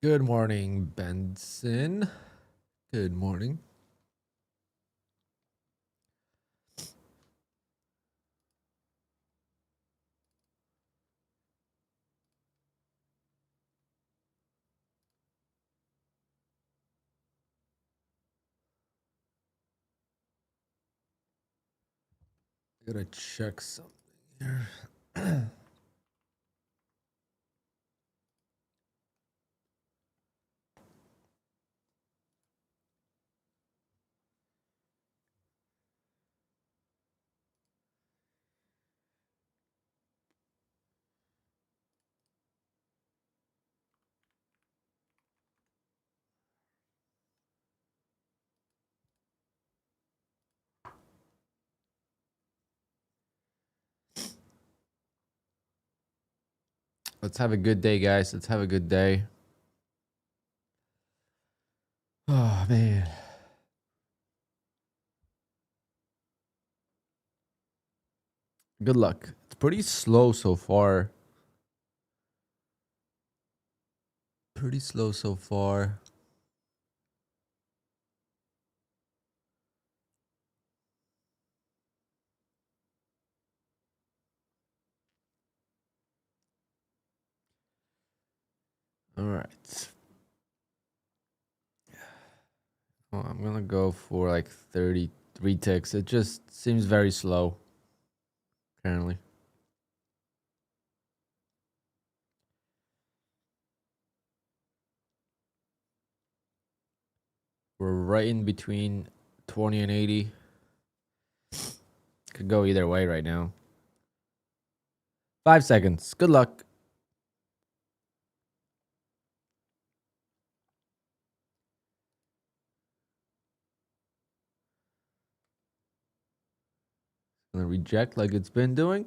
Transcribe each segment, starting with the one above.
Good morning, Benson. Good morning. I gotta check something here. Let's have a good day, guys. Let's have a good day. Oh, man. Good luck. It's pretty slow so far. Pretty slow so far. All right. Well, I'm gonna go for like 33 ticks. It just seems very slow currently. We're right in between 20 and 80. Could go either way right now. 5 seconds. Good luck. Gonna reject like it's been doing.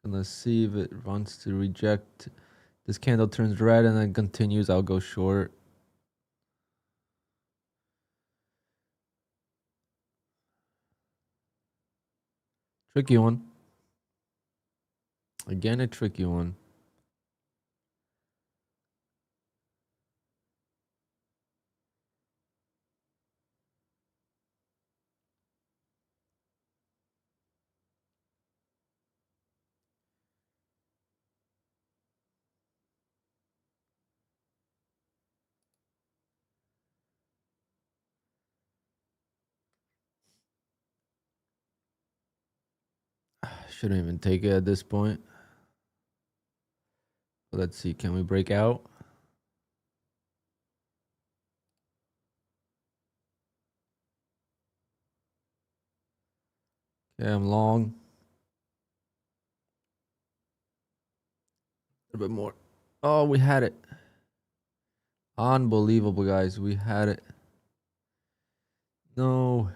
Gonna see if it wants to reject. This candle turns red and then continues. I'll go short. Tricky one. Again, a tricky one. Shouldn't even take it at this point. Let's see. Can we break out? Okay, I'm long. A little bit more. Oh, we had it. Unbelievable, guys. We had it. No.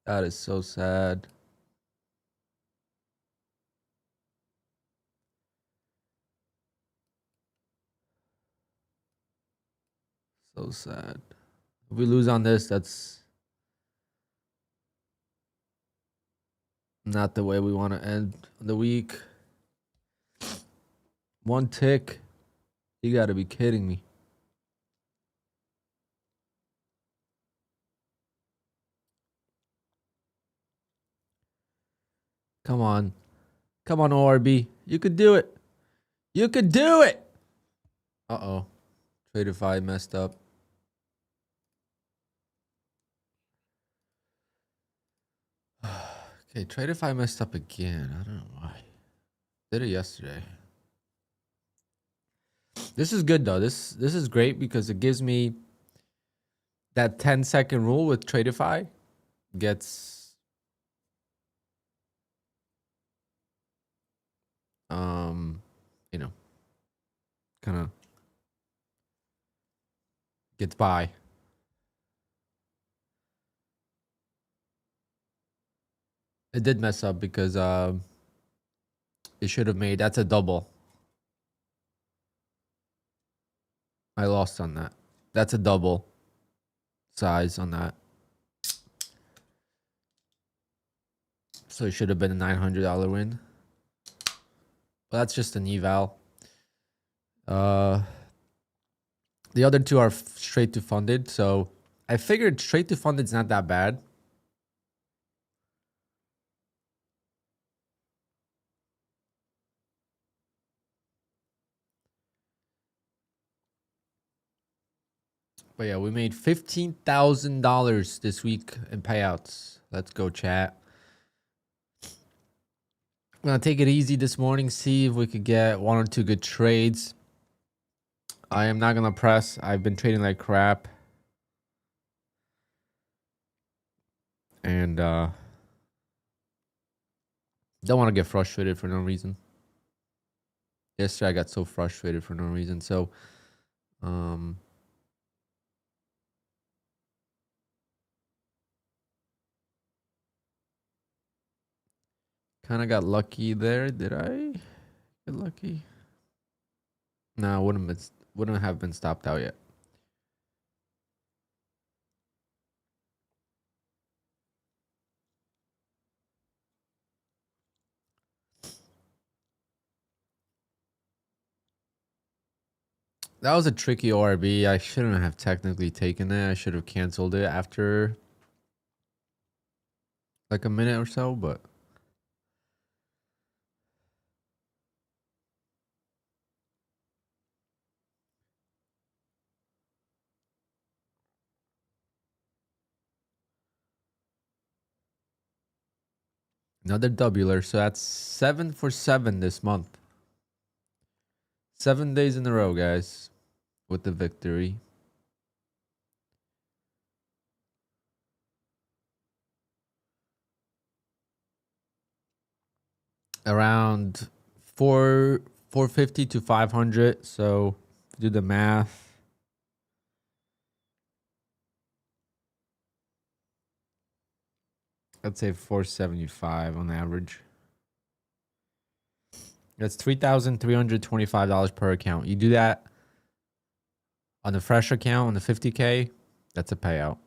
That is so sad. So sad. If we lose on this, that's not the way we want to end the week. One tick. You got to be kidding me. Come on. Come on, ORB. You could do it. You could do it. Uh-oh. TRADEIFY messed up. Okay, TRADEIFY messed up again. I don't know why. Did it yesterday. This is good though. This is great because it gives me that 10-second rule with TRADEIFY gets you know, kind of gets by. It did mess up because it should have made, that's a double. I lost on that. That's a double size on that. So it should have been a $900 win. But that's just an eval. The other two are straight to funded. So I figured straight to funded is not that bad. But yeah, we made $15,000 this week in payouts. Let's go, chat. I'm gonna take it easy this morning, see if we could get one or two good trades. I am not gonna press. I've been trading like crap. And don't want to get frustrated for no reason. Yesterday I got so frustrated for no reason. So kind of got lucky there. Did I get lucky? No, wouldn't have been stopped out yet. That was a tricky ORB. I shouldn't have technically taken it. I should have canceled it after like a minute or so, but another doubler. So that's 7 for 7 this month. 7 days in a row, guys, with the victory. Around 450 to 500. So do the math. I'd say 475 on average. That's $3,325 per account. You do that on the fresh account on the 50K, that's a payout.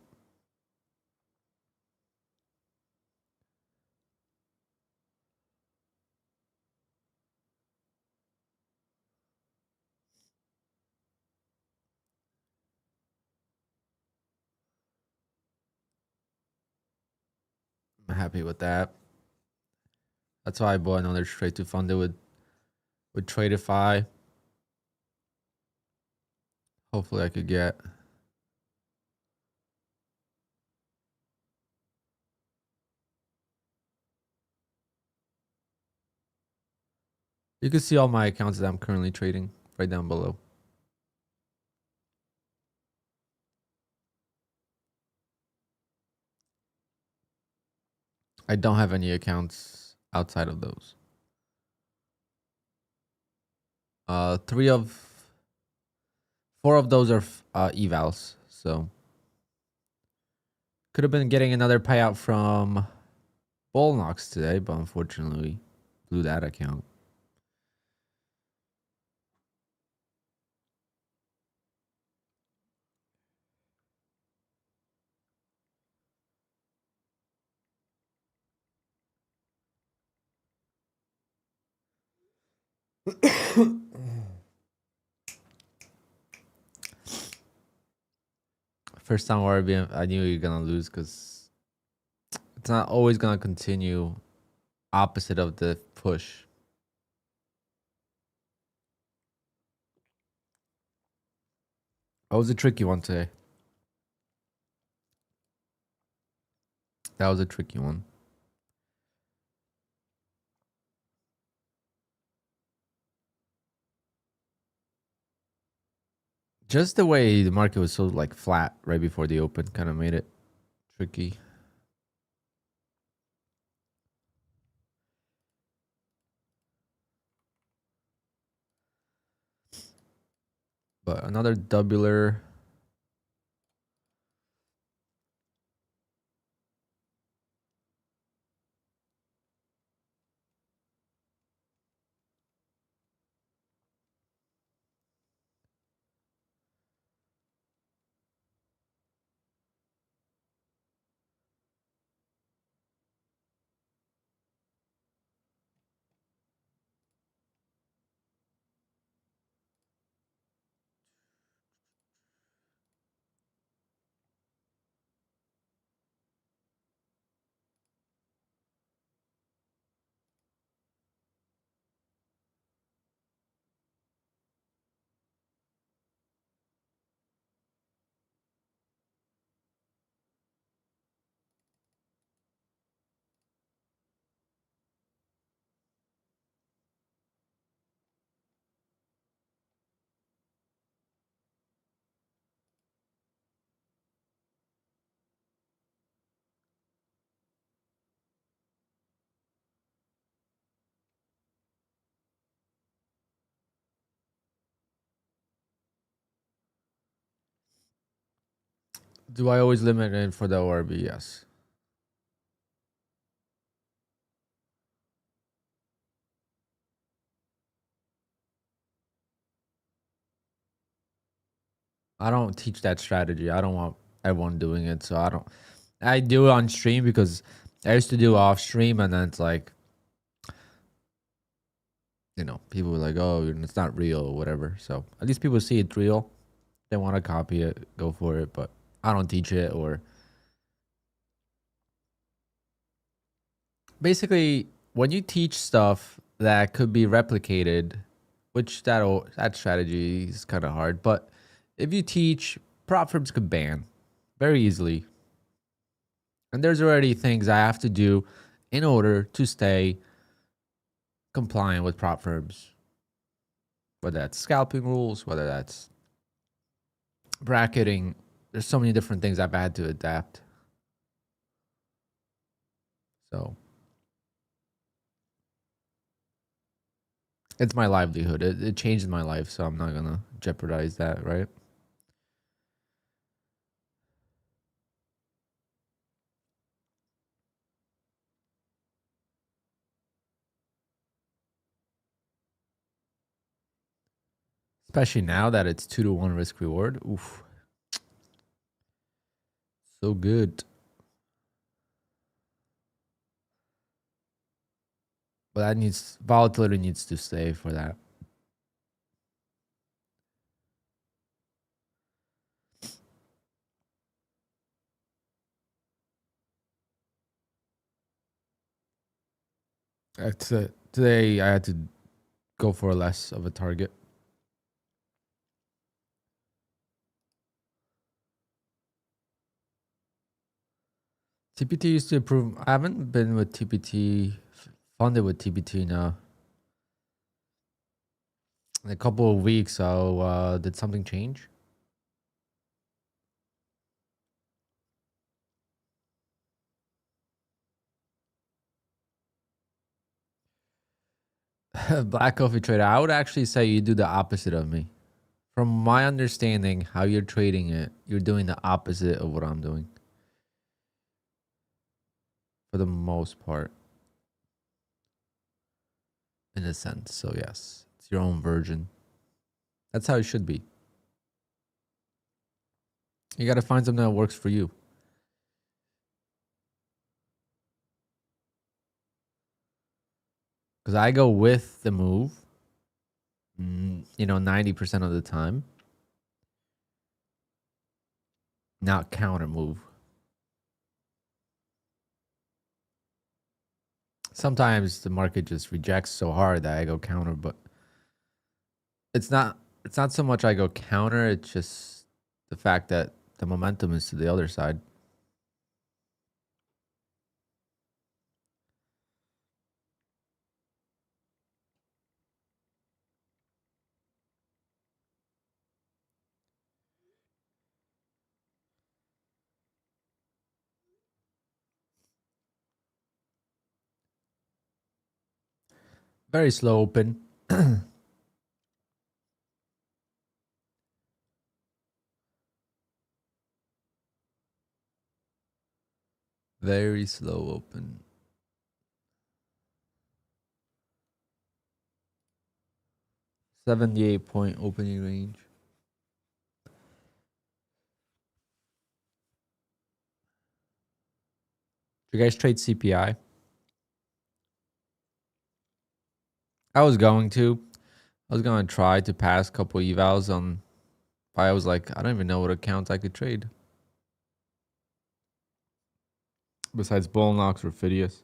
I'm happy with that. That's why I bought another straight to funded with TRADEIFY. Hopefully I could get you can see all my accounts that I'm currently trading right down below. I don't have any accounts outside of those. 4 of those are evals, so could have been getting another payout from Bullnox today, but unfortunately blew that account. First time RBM, I knew you're gonna lose because it's not always gonna continue opposite of the push. That was a tricky one today. That was a tricky one. Just the way the market was so like flat right before the open kind of made it tricky. But another doubler. Do I always limit it for the ORB? Yes. I don't teach that strategy. I don't want everyone doing it, so I don't. I do it on stream because I used to do off stream, and then it's like, people were like, "Oh, it's not real" or whatever. So at least people see it's real. They want to copy it, go for it. But I don't teach it, or basically when you teach stuff that could be replicated, which that strategy is kind of hard. But if you teach, prop firms could ban very easily. And there's already things I have to do in order to stay compliant with prop firms. Whether that's scalping rules, whether that's bracketing. There's so many different things I've had to adapt. So it's my livelihood. It changed my life, so I'm not gonna jeopardize that, right? Especially now that it's 2-to-1 risk reward. Oof. So good. But volatility needs to stay for that. Today I had to go for less of a target. TPT used to improve. I haven't been with TPT, funded with TPT now. In a couple of weeks. So did something change? Black coffee trader. I would actually say you do the opposite of me. From my understanding, how you're trading it, you're doing the opposite of what I'm doing. For the most part. In a sense. So yes. It's your own version. That's how it should be. You got to find something that works for you. Because I go with the move, 90% of the time. Not counter move. Sometimes the market just rejects so hard that I go counter, but it's not so much I go counter, it's just the fact that the momentum is to the other side. Very slow open. Very slow open. 78-point opening range. Do you guys trade CPI? I was going to. I was going to try to pass a couple evals on. I was like, I don't even know what accounts I could trade. Besides Bullnox or Phidias.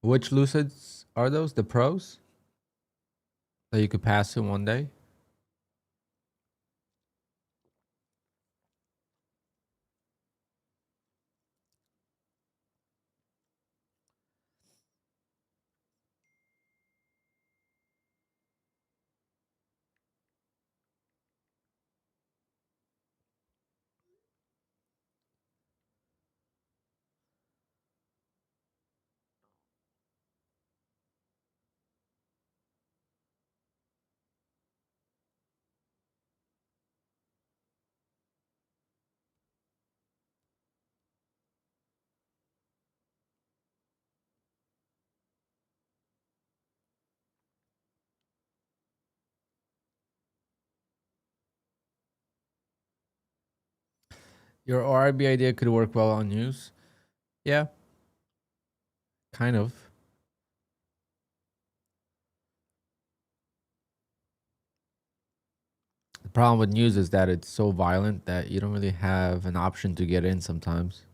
Which Lucids are those? The pros that you could pass in one day? Your ORB idea could work well on news. Yeah, kind of. The problem with news is that it's so violent that you don't really have an option to get in sometimes.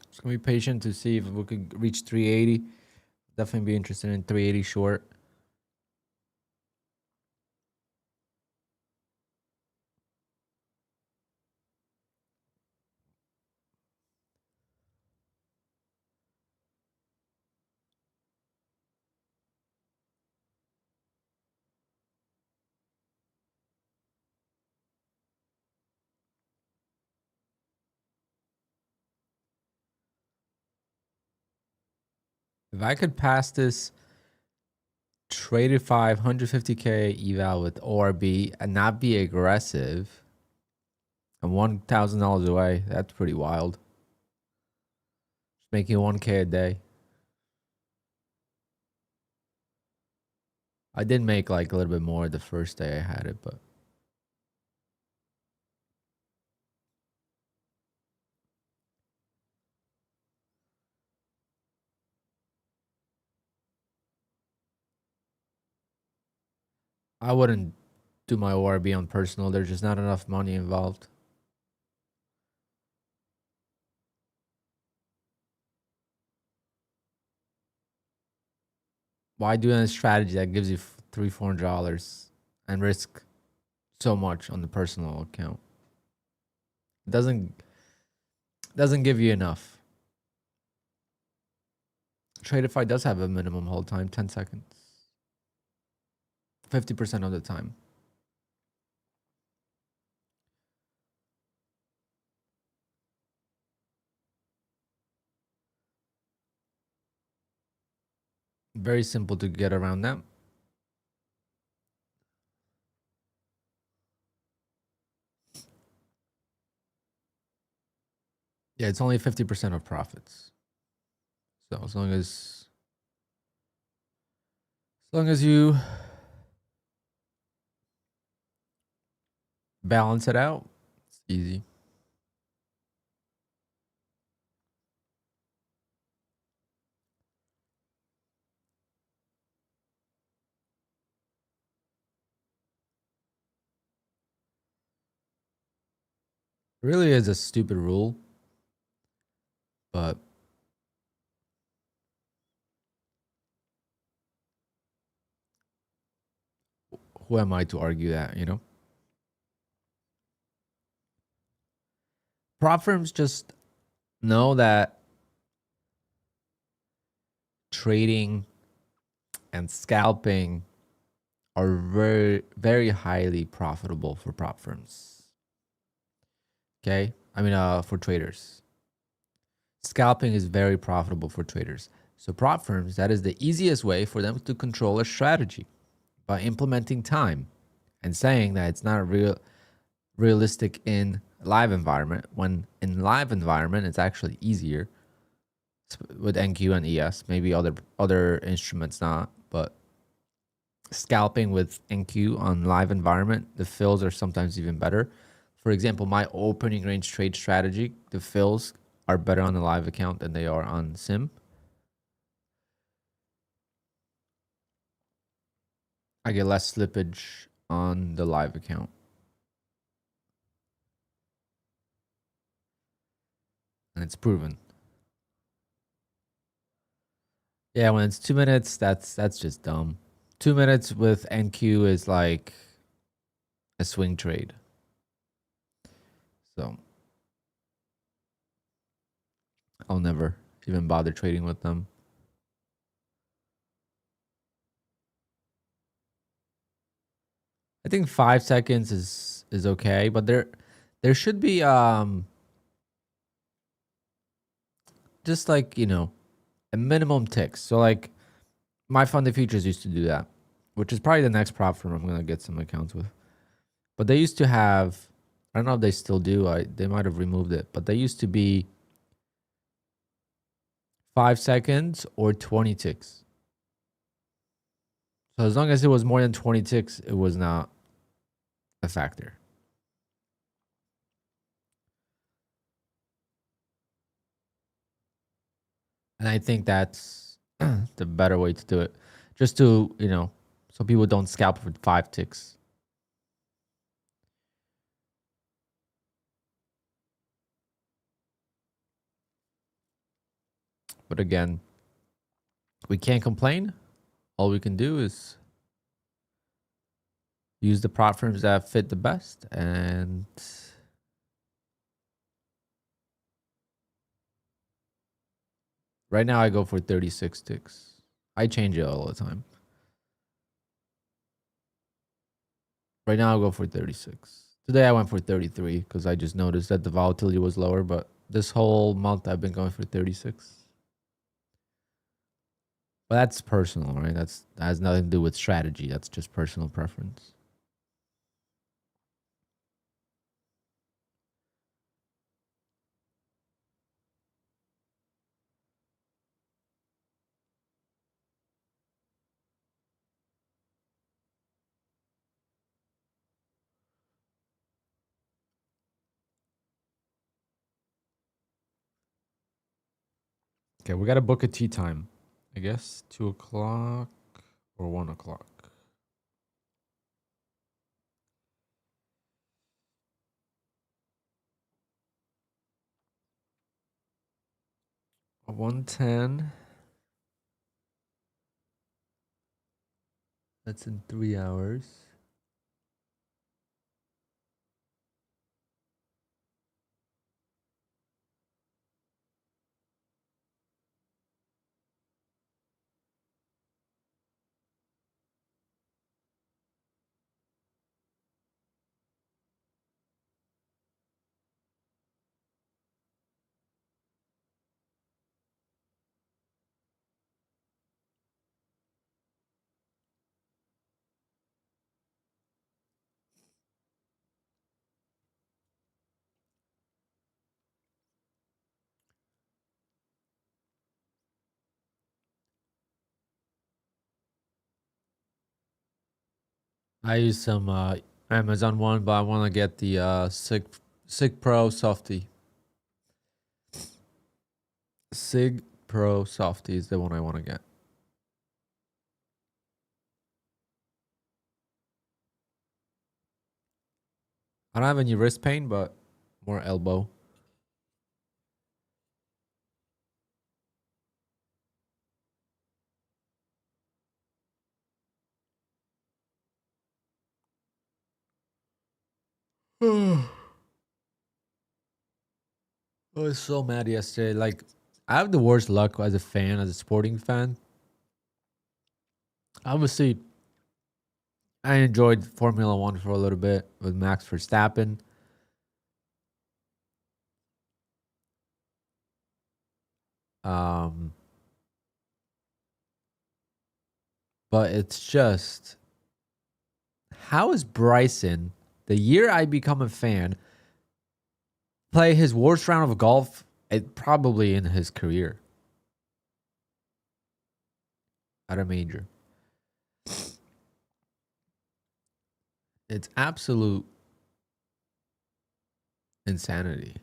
Just gonna be patient to see if we could reach 380. Definitely be interested in 380 short. If I could pass this TRADEIFY 150K eval with ORB and not be aggressive, and $1,000 away, that's pretty wild. Just making 1K a day. I did make like a little bit more the first day I had it, but I wouldn't do my ORB on personal. There's just not enough money involved. Why do a strategy that gives you $300-$400 and risk so much on the personal account? It doesn't give you enough. TRADEIFY does have a minimum hold time, 10 seconds. 50% of the time. Very simple to get around that. Yeah, it's only 50% of profits. So as long as you balance it out, it's easy. It really is a stupid rule, but who am I to argue that, you know? Prop firms just know that trading and scalping are very, very highly profitable for prop firms. Okay? I mean, for traders. Scalping is very profitable for traders. So prop firms, that is the easiest way for them to control a strategy by implementing time and saying that it's not realistic in live environment, when in live environment it's actually easier with NQ and ES. Maybe other instruments not, but scalping with NQ on live environment, the fills are sometimes even better. For example, my opening range trade strategy, the fills are better on the live account than they are on sim. I get less slippage on the live account. And it's proven. Yeah, when it's 2 minutes, that's just dumb. 2 minutes with NQ is like a swing trade. So I'll never even bother trading with them. I think 5 seconds is okay, but there should be just like, you know, a minimum ticks. So like my funded futures used to do that, which is probably the next prop firm I'm gonna get some accounts with. But they used to have, I don't know if they still do. They might have removed it, but they used to be 5 seconds or 20 ticks. So as long as it was more than 20 ticks, it was not a factor. And I think that's the better way to do it. Just to, you know, so people don't scalp with 5 ticks. But again, we can't complain. All we can do is use the prop firms that fit the best. And right now I go for 36 ticks. I change it all the time. Right now I'll go for 36. Today I went for 33 because I just noticed that the volatility was lower. But this whole month I've been going for 36. But that's personal, right? That has nothing to do with strategy. That's just personal preference. Okay, we got to book a tea time. I guess 2 o'clock or 1 o'clock. A 110. That's in 3 hours. I use some Amazon one, but I want to get the Sig Pro Softy. Sig Pro Softy is the one I want to get. I don't have any wrist pain, but more elbow. I was so mad yesterday. Like, I have the worst luck as a fan, as a sporting fan. Obviously, I enjoyed Formula One for a little bit with Max Verstappen. Um, but it's just, how is Bryson, the year I become a fan, play his worst round of golf probably in his career at a major? It's absolute insanity.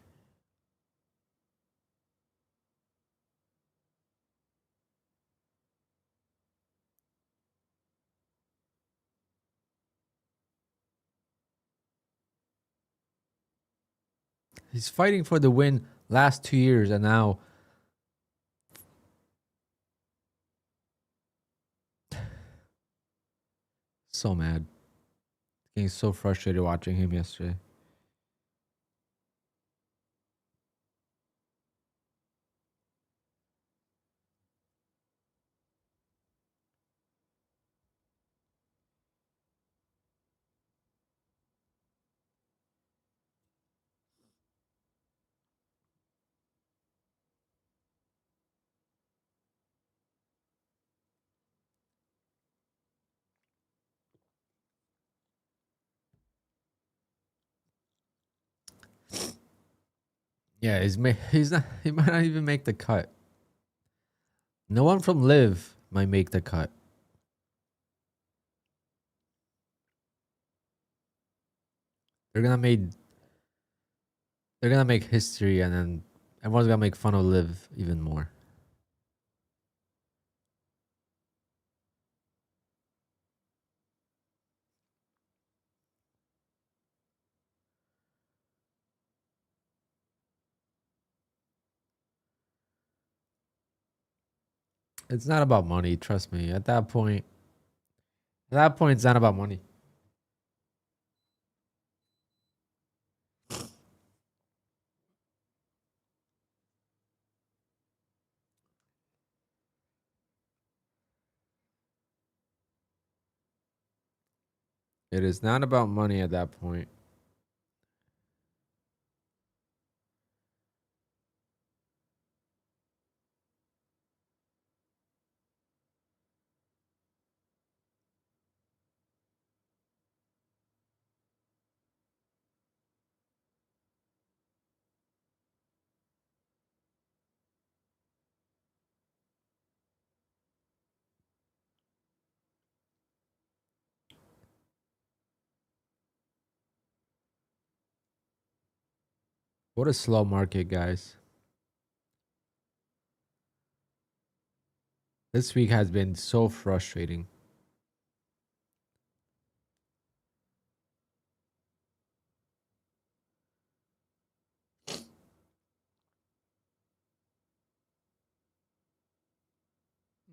He's fighting for the win last 2 years, and now so mad. Getting so frustrated watching him yesterday. Yeah, he's not. He might not even make the cut. No one from Live might make the cut. They're gonna make they're gonna make history, and then everyone's gonna make fun of Liv even more. It's not about money, trust me. At that point, it's not about money. It is not about money at that point. What a slow market, guys. This week has been so frustrating.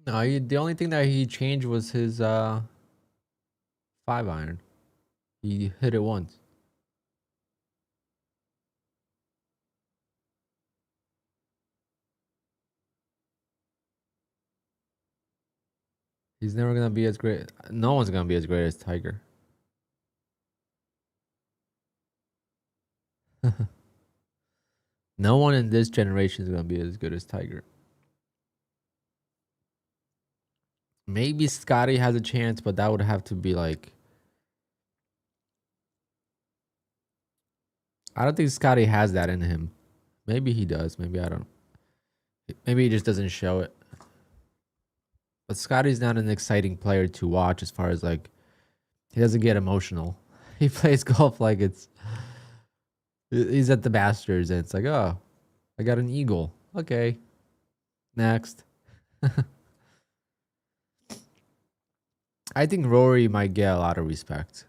No, the only thing that he changed was his 5-iron. He hit it once. He's never gonna be as great. No one's gonna be as great as Tiger. No one in this generation is gonna be as good as Tiger. Maybe Scotty has a chance, but that would have to be like. I don't think Scotty has that in him. Maybe he does. Maybe I don't. Maybe he just doesn't show it. But Scotty's not an exciting player to watch as far as like he doesn't get emotional. He plays golf like he's at the Masters and it's like, oh, I got an eagle. Okay. Next. I think Rory might get a lot of respect.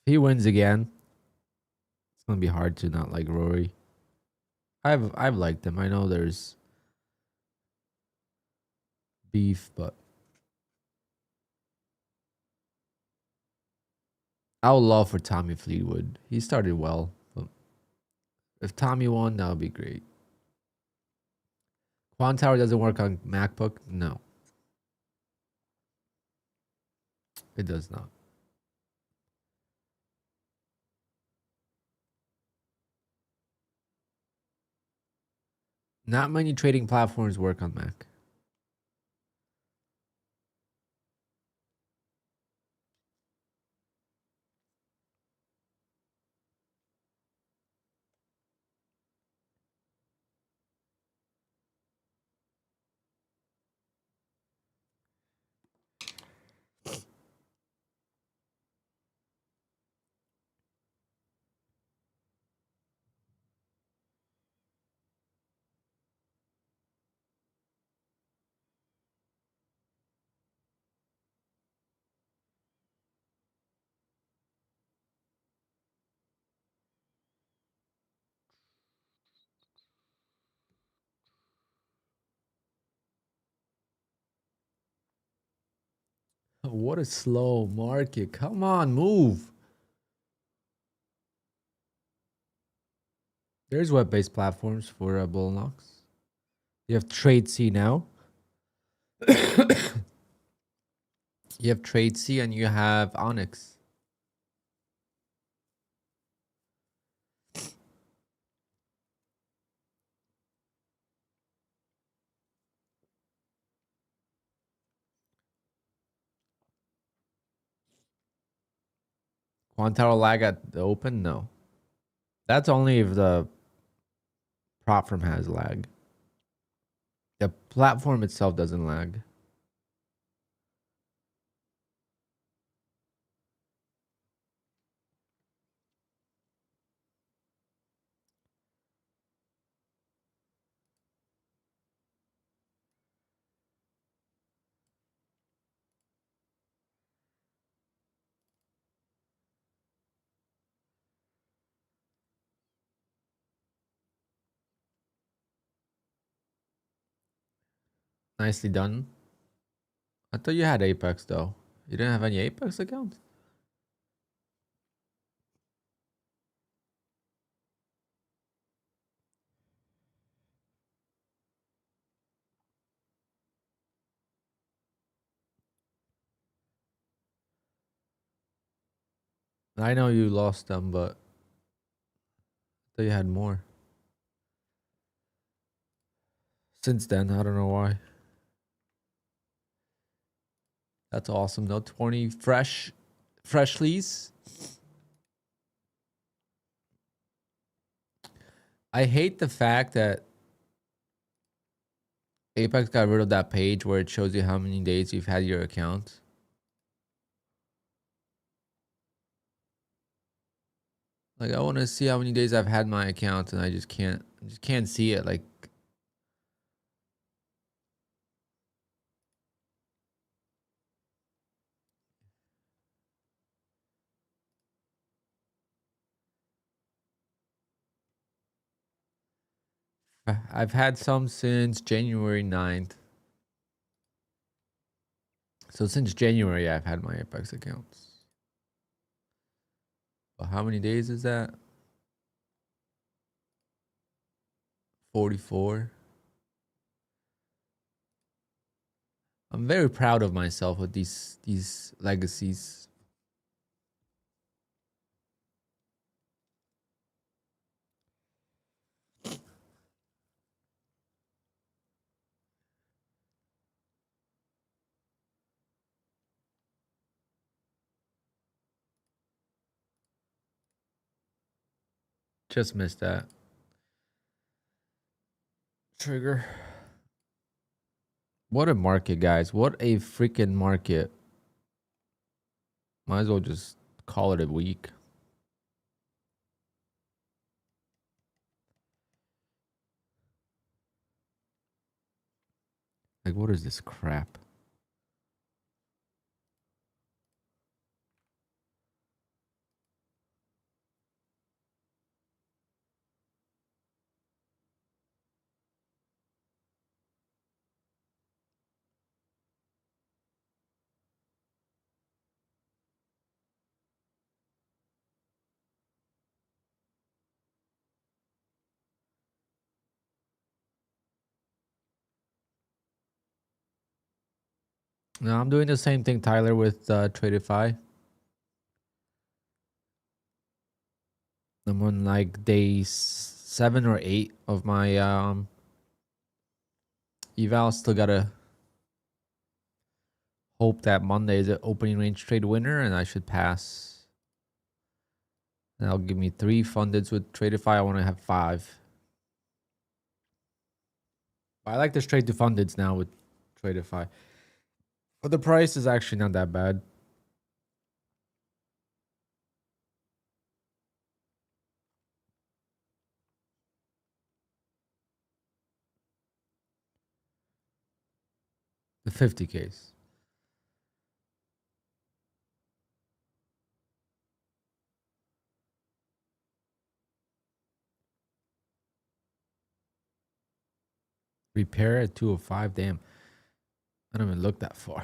If he wins again, it's gonna be hard to not like Rory. I've liked him. I know there's beef, but I would love for Tommy Fleetwood. He started well, but if Tommy won, that would be great. QUANTOWER doesn't work on MacBook? No, it does not. Not many trading platforms work on Mac. What a slow market. Come on, move. There's web-based platforms for bull knocks. You have TRADEIFY now. You have TRADEIFY and you have Onyx. QUANTOWER lag at the open? No. That's only if the prop firm has lag. The platform itself doesn't lag. Nicely done. I thought you had Apex though. You didn't have any Apex accounts? I know you lost them, but I thought you had more. Since then, I don't know why. That's awesome though. 20 freshlies. I hate the fact that Apex got rid of that page where it shows you how many days you've had your account. Like I want to see how many days I've had my account and I just can't see it. Like I've had some since January 9th. So since January, I've had my Apex accounts. But how many days is that? 44. I'm very proud of myself with these legacies. Just missed that. Trigger. What a market, guys. What a freaking market. Might as well just call it a week. Like, what is this crap? No, I'm doing the same thing, Tyler, with TRADEIFY. I'm on like day 7 or 8 of my eval. Still gotta hope that Monday is an opening range trade winner and I should pass. That'll give me 3 fundeds with TRADEIFY. I want to have 5. I like this trade to fundeds now with TRADEIFY. But the price is actually not that bad. The 50 case. Repair at 205. Damn. I don't even look that far.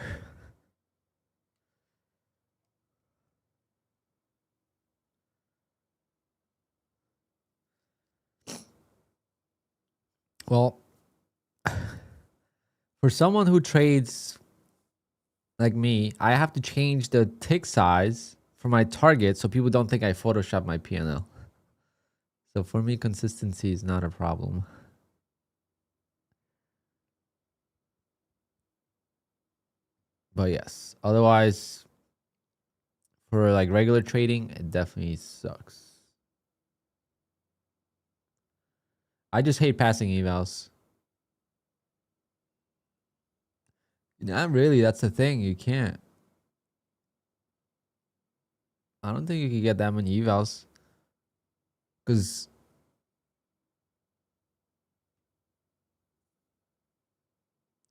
Well, for someone who trades like me, I have to change the tick size for my target so people don't think I Photoshop my PNL. So for me, consistency is not a problem. But yes, otherwise, for like regular trading, it definitely sucks. I just hate passing evals. Not really. That's the thing. You can't. I don't think you can get that many evals. Because,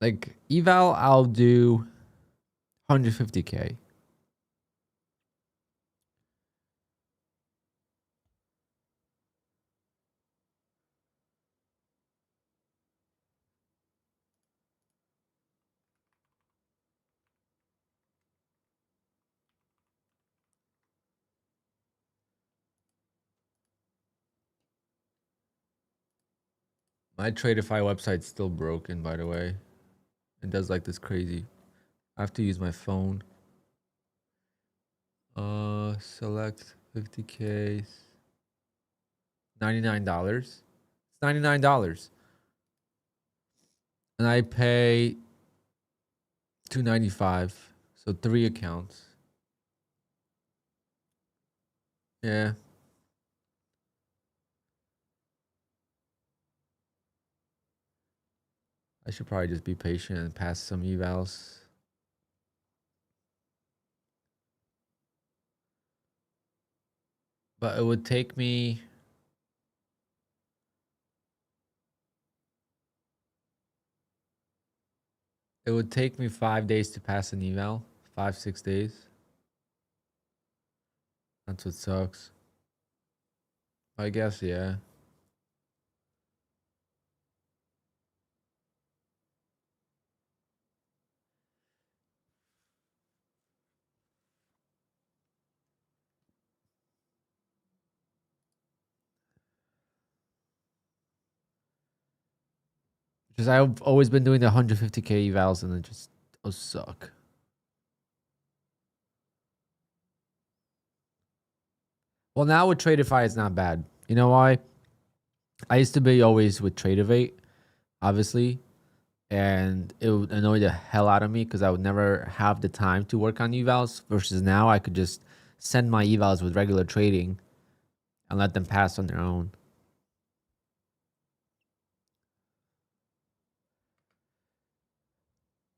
like, eval, I'll do 150K. My TRADEIFY website's still broken, by the way. It does like this crazy. I have to use my phone. Select 50K. $99. It's $99. And I pay $295. So 3 accounts. Yeah. I should probably just be patient and pass some evals. But it would take me... It would take me 5 days to pass an eval. 5-6 days. That's what sucks. I guess, yeah. Because I've always been doing the 150K evals and it just suck. Well, now with TRADEIFY, it's not bad. You know why? I used to be always with TradeEvate, obviously, and it would annoy the hell out of me because I would never have the time to work on evals. Versus now, I could just send my evals with regular trading and let them pass on their own.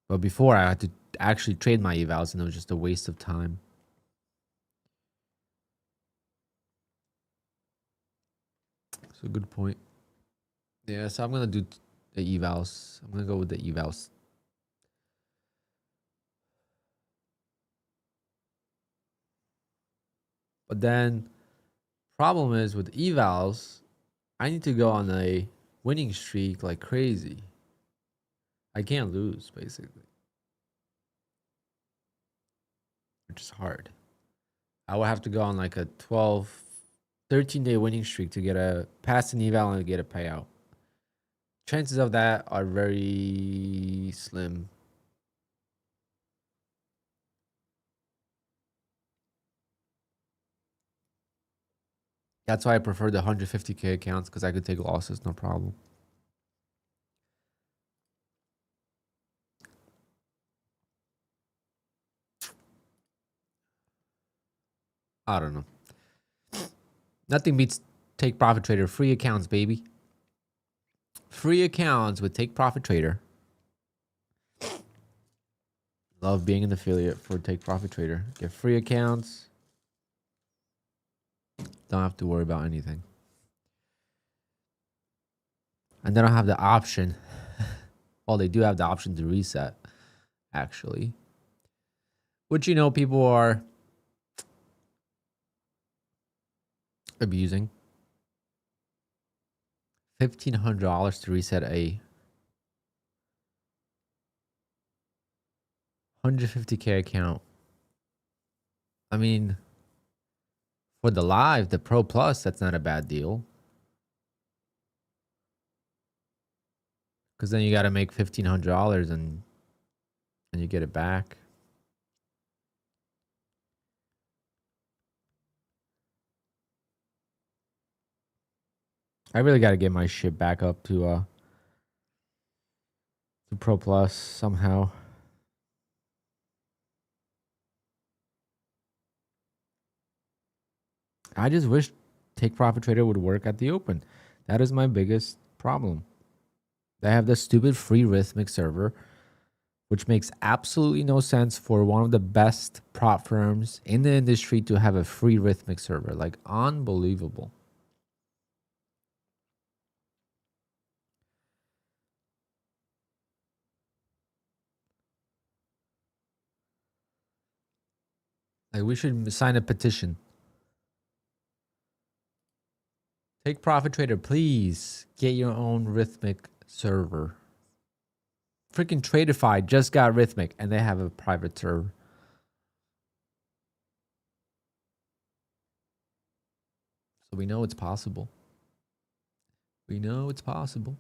But before, I had to actually trade my evals, and it was just a waste of time. That's a good point. Yeah, so I'm gonna do the evals. I'm gonna go with the evals. But then, problem is with evals, I need to go on a winning streak like crazy. I can't lose, basically, which is hard. I would have to go on like a 12, 13-day winning streak to get a pass an eval and get a payout. Chances of that are very slim. That's why I prefer the 150K accounts because I could take losses, no problem. I don't know. Nothing beats Take Profit Trader. Free accounts, baby. Free accounts with Take Profit Trader. Love being an affiliate for Take Profit Trader. Get free accounts. Don't have to worry about anything. And they don't have the option. Well, they do have the option to reset, actually. Which, you know, people are abusing. $1,500 to reset a 150K account. I mean, for the live, the Pro Plus, that's not a bad deal. because then you got to make $1,500 and you get it back. I really got to get my shit back up to Pro Plus somehow. I just wish Take Profit Trader would work at the open. That is my biggest problem. They have the stupid free Rhythmic server, which makes absolutely no sense for one of the best prop firms in the industry to have a free Rhythmic server. Like, unbelievable. Like, we should sign a petition. Take Profit Trader, please get your own Rhythmic server. Freaking TRADEIFY just got Rhythmic and they have a private server. So we know it's possible. We know it's possible.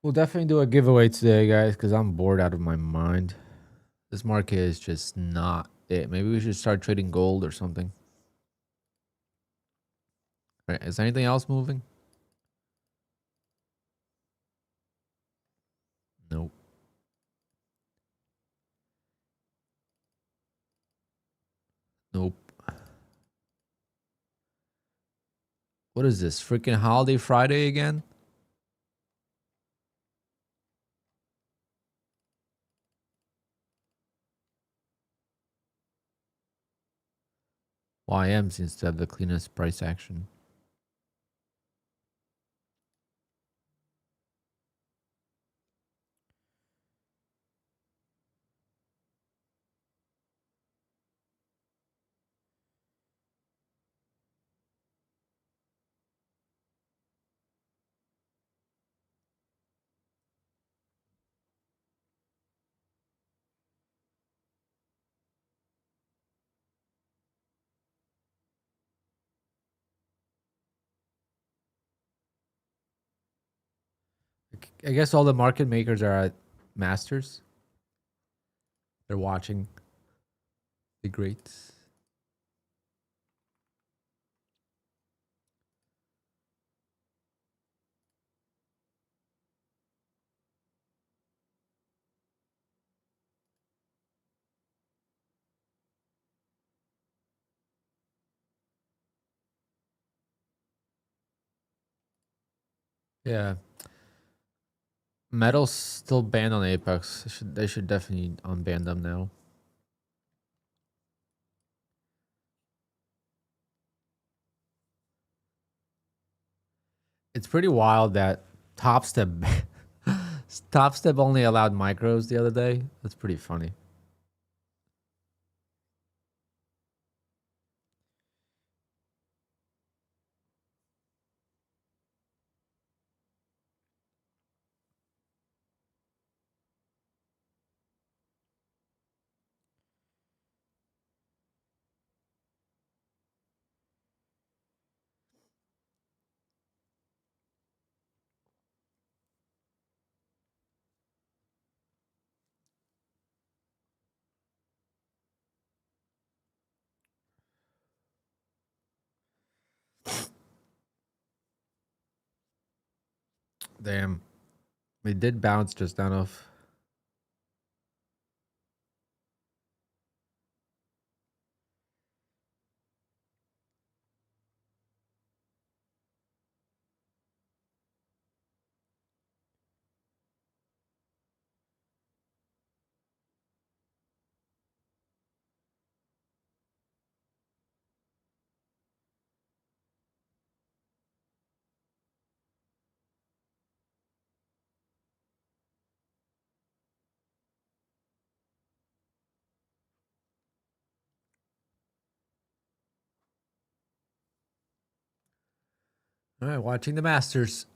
We'll definitely do a giveaway today, guys, because I'm bored out of my mind. This market is just not it. Maybe we should start trading gold or something. All right, is anything else moving? Nope. Nope. What is this? Freaking Holiday Friday again? YM seems to have the cleanest price action. I guess all the market makers are at Masters. They're watching the greats. Yeah. Metal's still banned on Apex. They should definitely unban them now. It's pretty wild that Top Step Top Step only allowed micros the other day. That's pretty funny. Damn. We did bounce just enough. All right, watching the Masters.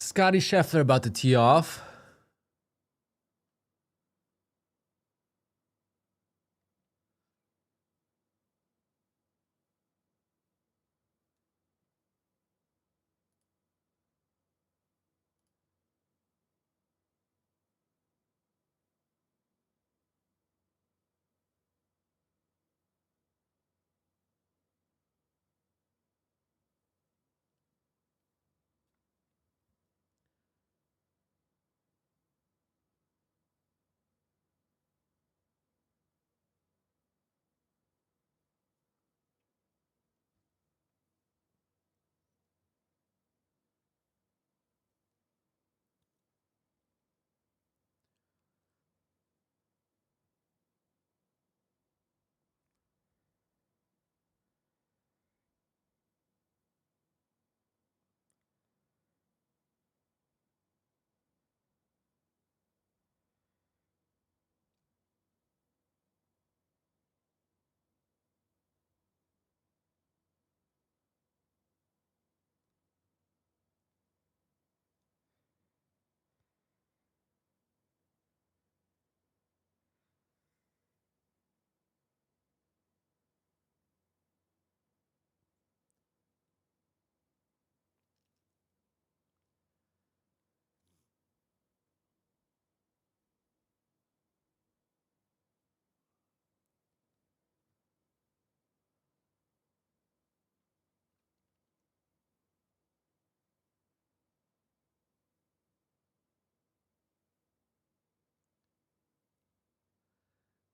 Scotty Scheffler about to tee off.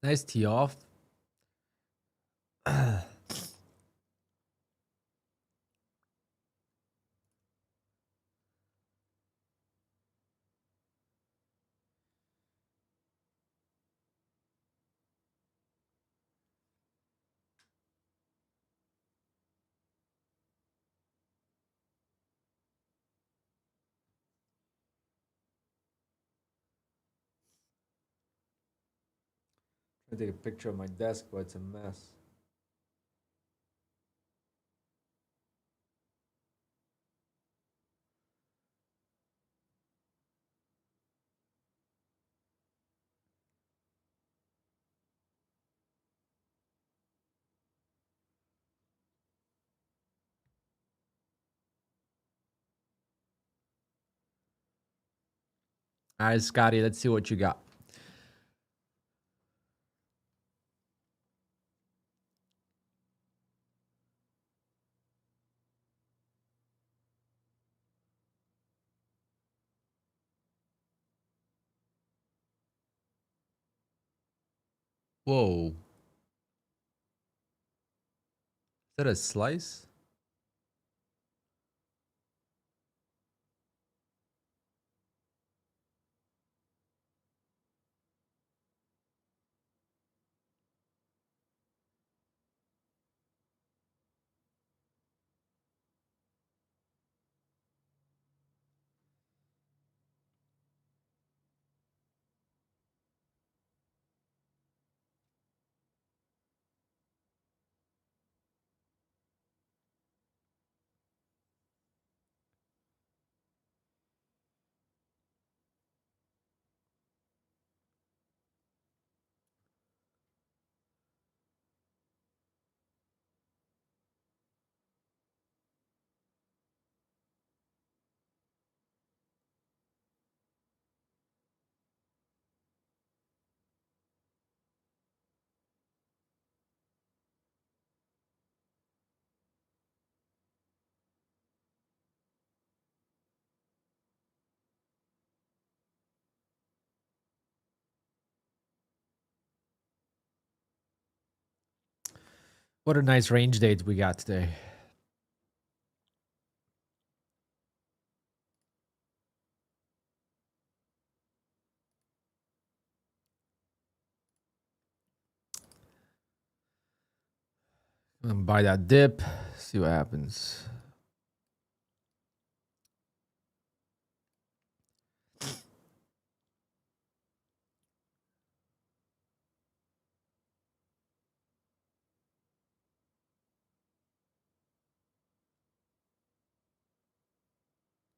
Nice tee off. I take a picture of my desk, but it's a mess. All right, Scotty, let's see what you got. Whoa. Is that a slice? What a nice range date we got today. Buy that dip, see what happens.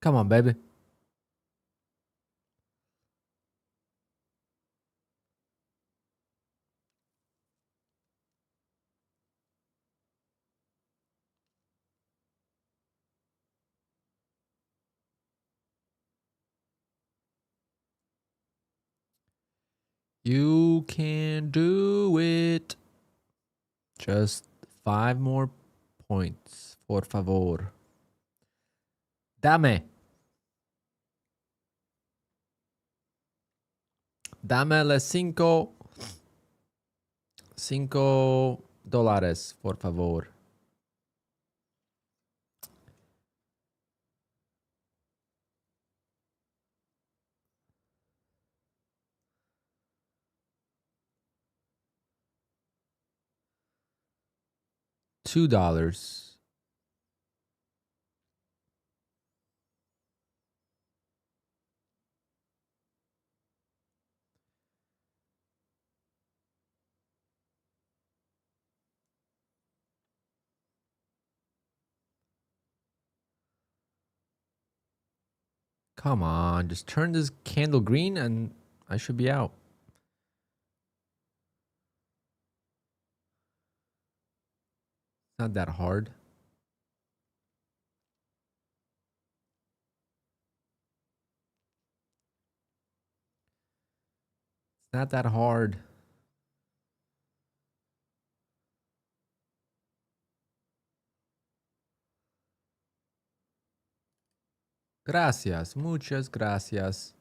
Come on, baby. You can do it. Just 5 more points, por favor. Dame. Dame las cinco dólares, por favor. $2. Come on, just turn this candle green and I should be out. Not that hard. It's not that hard. Gracias, muchas gracias.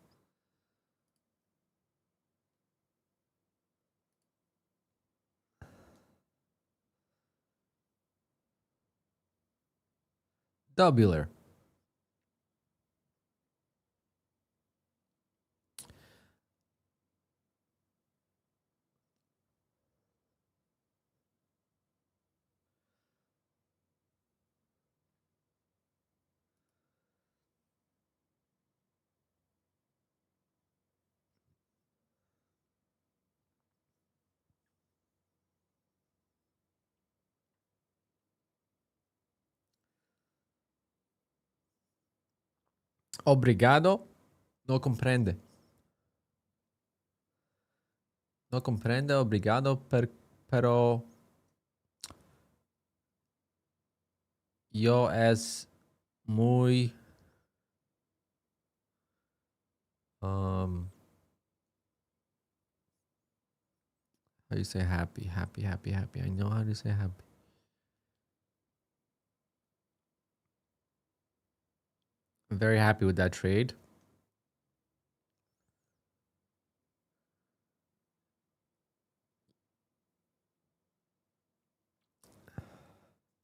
Doubler. Obrigado. No comprende. No comprende, obrigado, pero yo es muy how do you say happy? Happy. I know how to say happy. I'm very happy with that trade.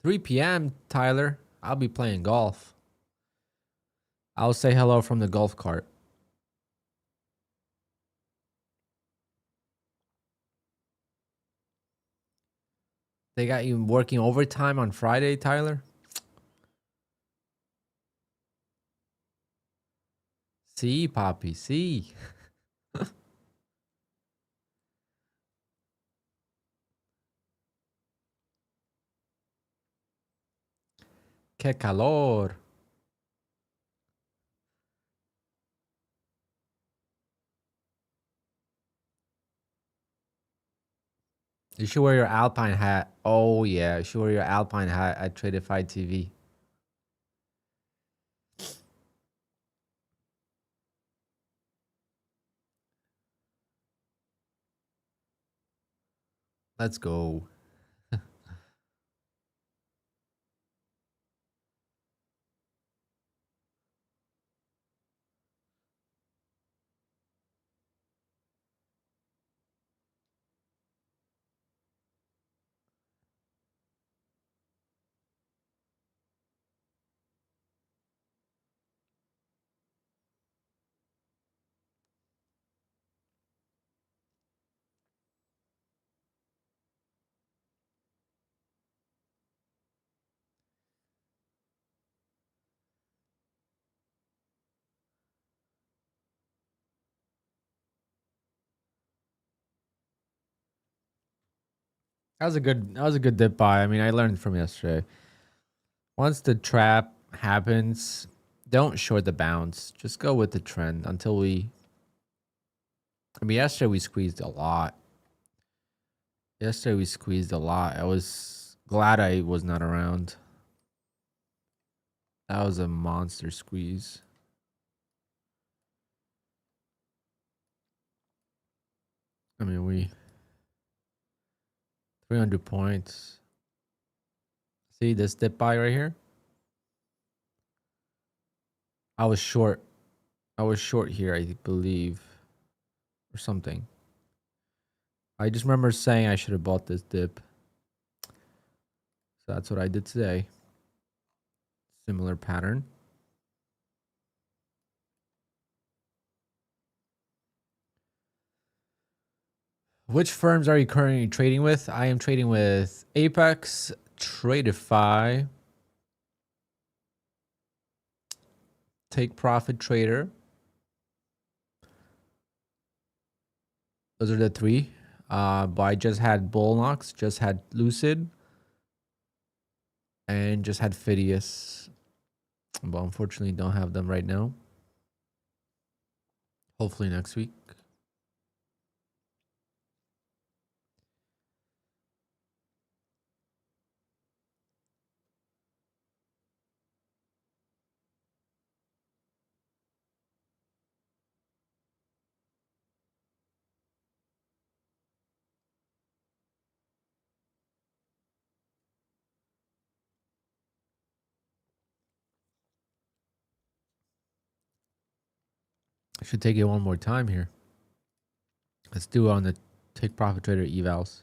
3 p.m., Tyler. I'll be playing golf. I'll say hello from the golf cart. They got you working overtime on Friday, Tyler? See, Poppy, see. Que calor. You should wear your Alpine hat. Oh, yeah. You should wear your Alpine hat at TRADEIFY TV. Let's go. That was a good dip buy. I mean, I learned from yesterday. Once the trap happens, don't short the bounce. Just go with the trend until we. I mean, yesterday we squeezed a lot. I was glad I was not around. That was a monster squeeze. I mean, we 300 points. See this dip buy right here? I was short. I was short here, I believe, or something. I just remember saying I should have bought this dip. So that's what I did today. Similar pattern. Which firms are you currently trading with? I am trading with Apex, TRADEIFY, Take Profit Trader. Those are the three. But I just had Bullnox, just had Lucid, and just had Phidias. But unfortunately, don't have them right now. Hopefully next week. I should take it one more time here. Let's do it on the Take Profit Trader evals.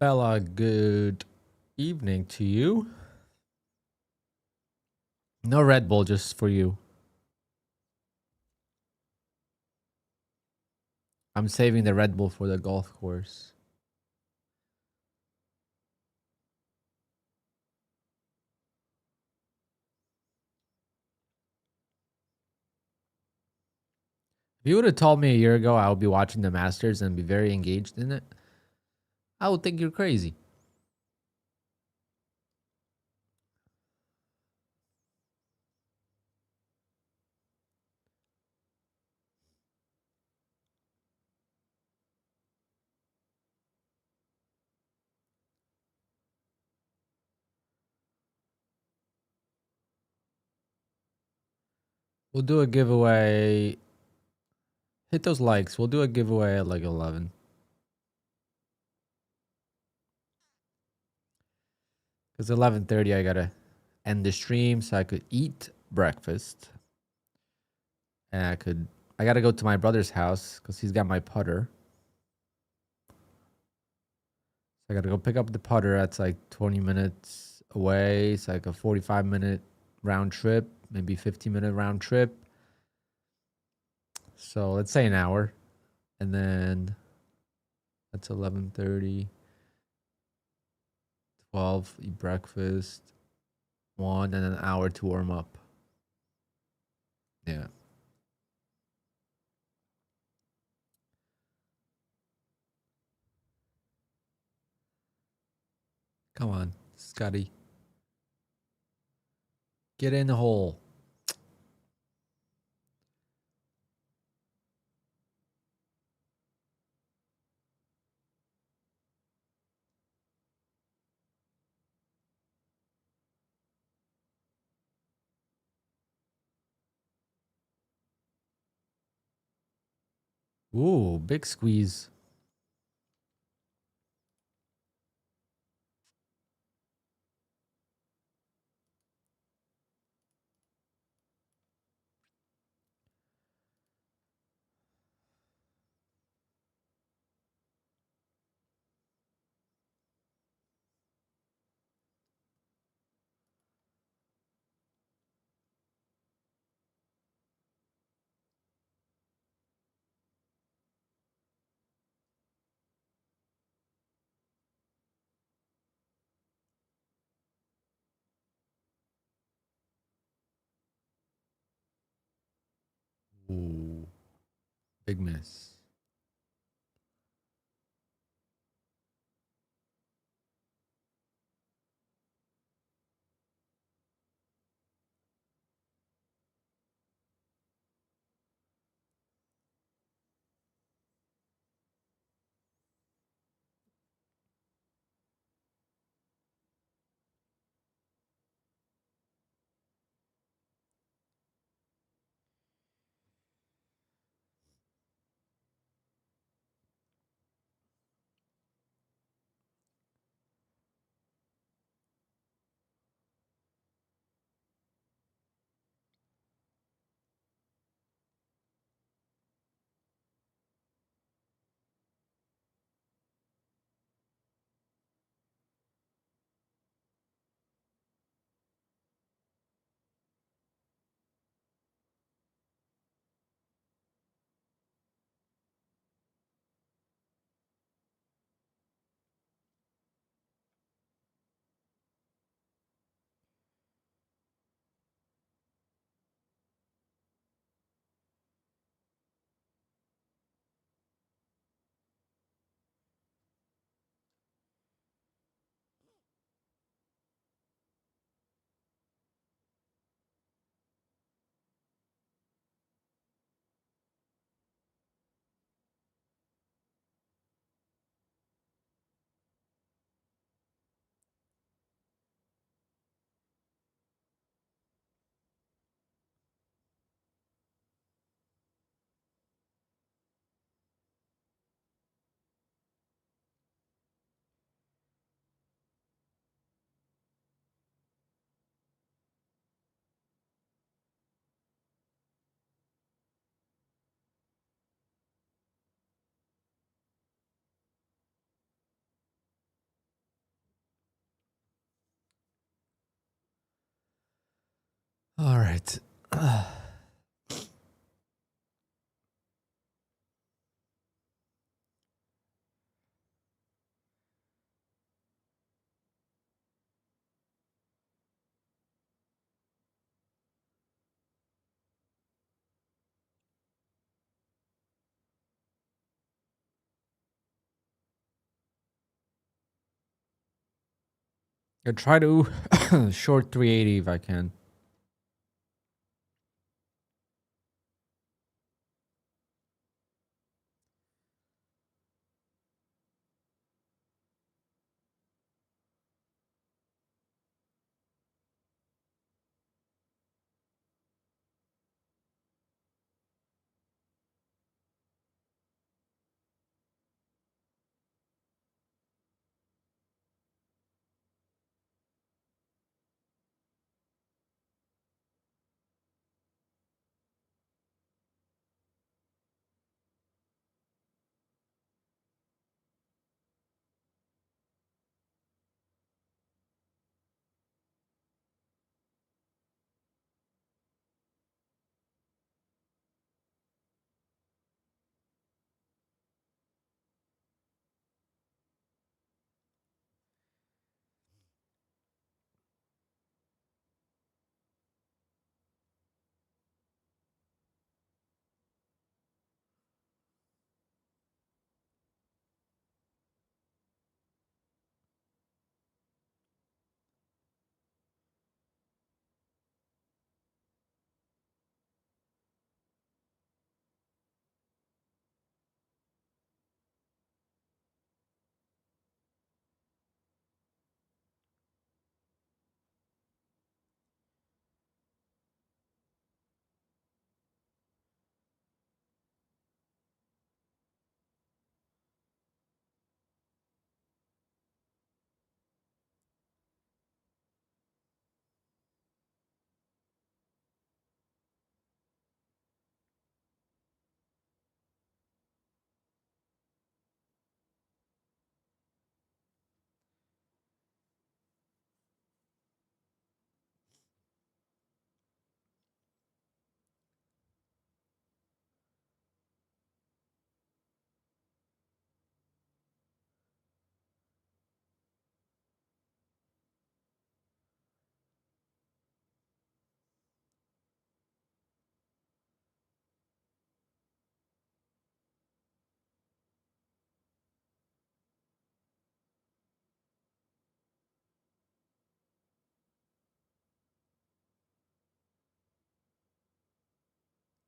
Bella, good evening to you. No Red Bull, just for you. I'm saving the Red Bull for the golf course. If you would have told me a year ago I would be watching the Masters and be very engaged in it, I would think you're crazy. We'll do a giveaway. Hit those likes. We'll do a giveaway at like 11. Because 11:30 I gotta end the stream so I could eat breakfast. And I gotta go to my brother's house because he's got my putter. So I gotta go pick up the putter. That's like 20 minutes away. It's like a 45-minute round trip, maybe 15-minute round trip. So let's say an hour. And then that's 11:30, 12, eat breakfast, 1, and an hour to warm up. Yeah. Come on, Scotty. Get in the hole. Ooh, big squeeze. Ooh, big miss. I try to short 380 if I can.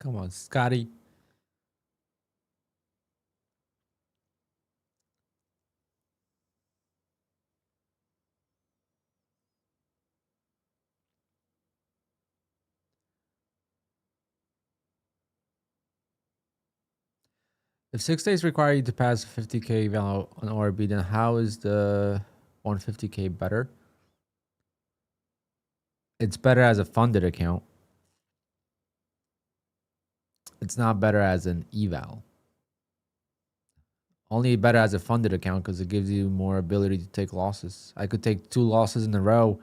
Come on, Scotty. If 6 days require you to pass 50K value on ORB, then how is the 150K better? It's better as a funded account. It's not better as an eval. Only better as a funded account because it gives you more ability to take losses. I could take 2 losses in a row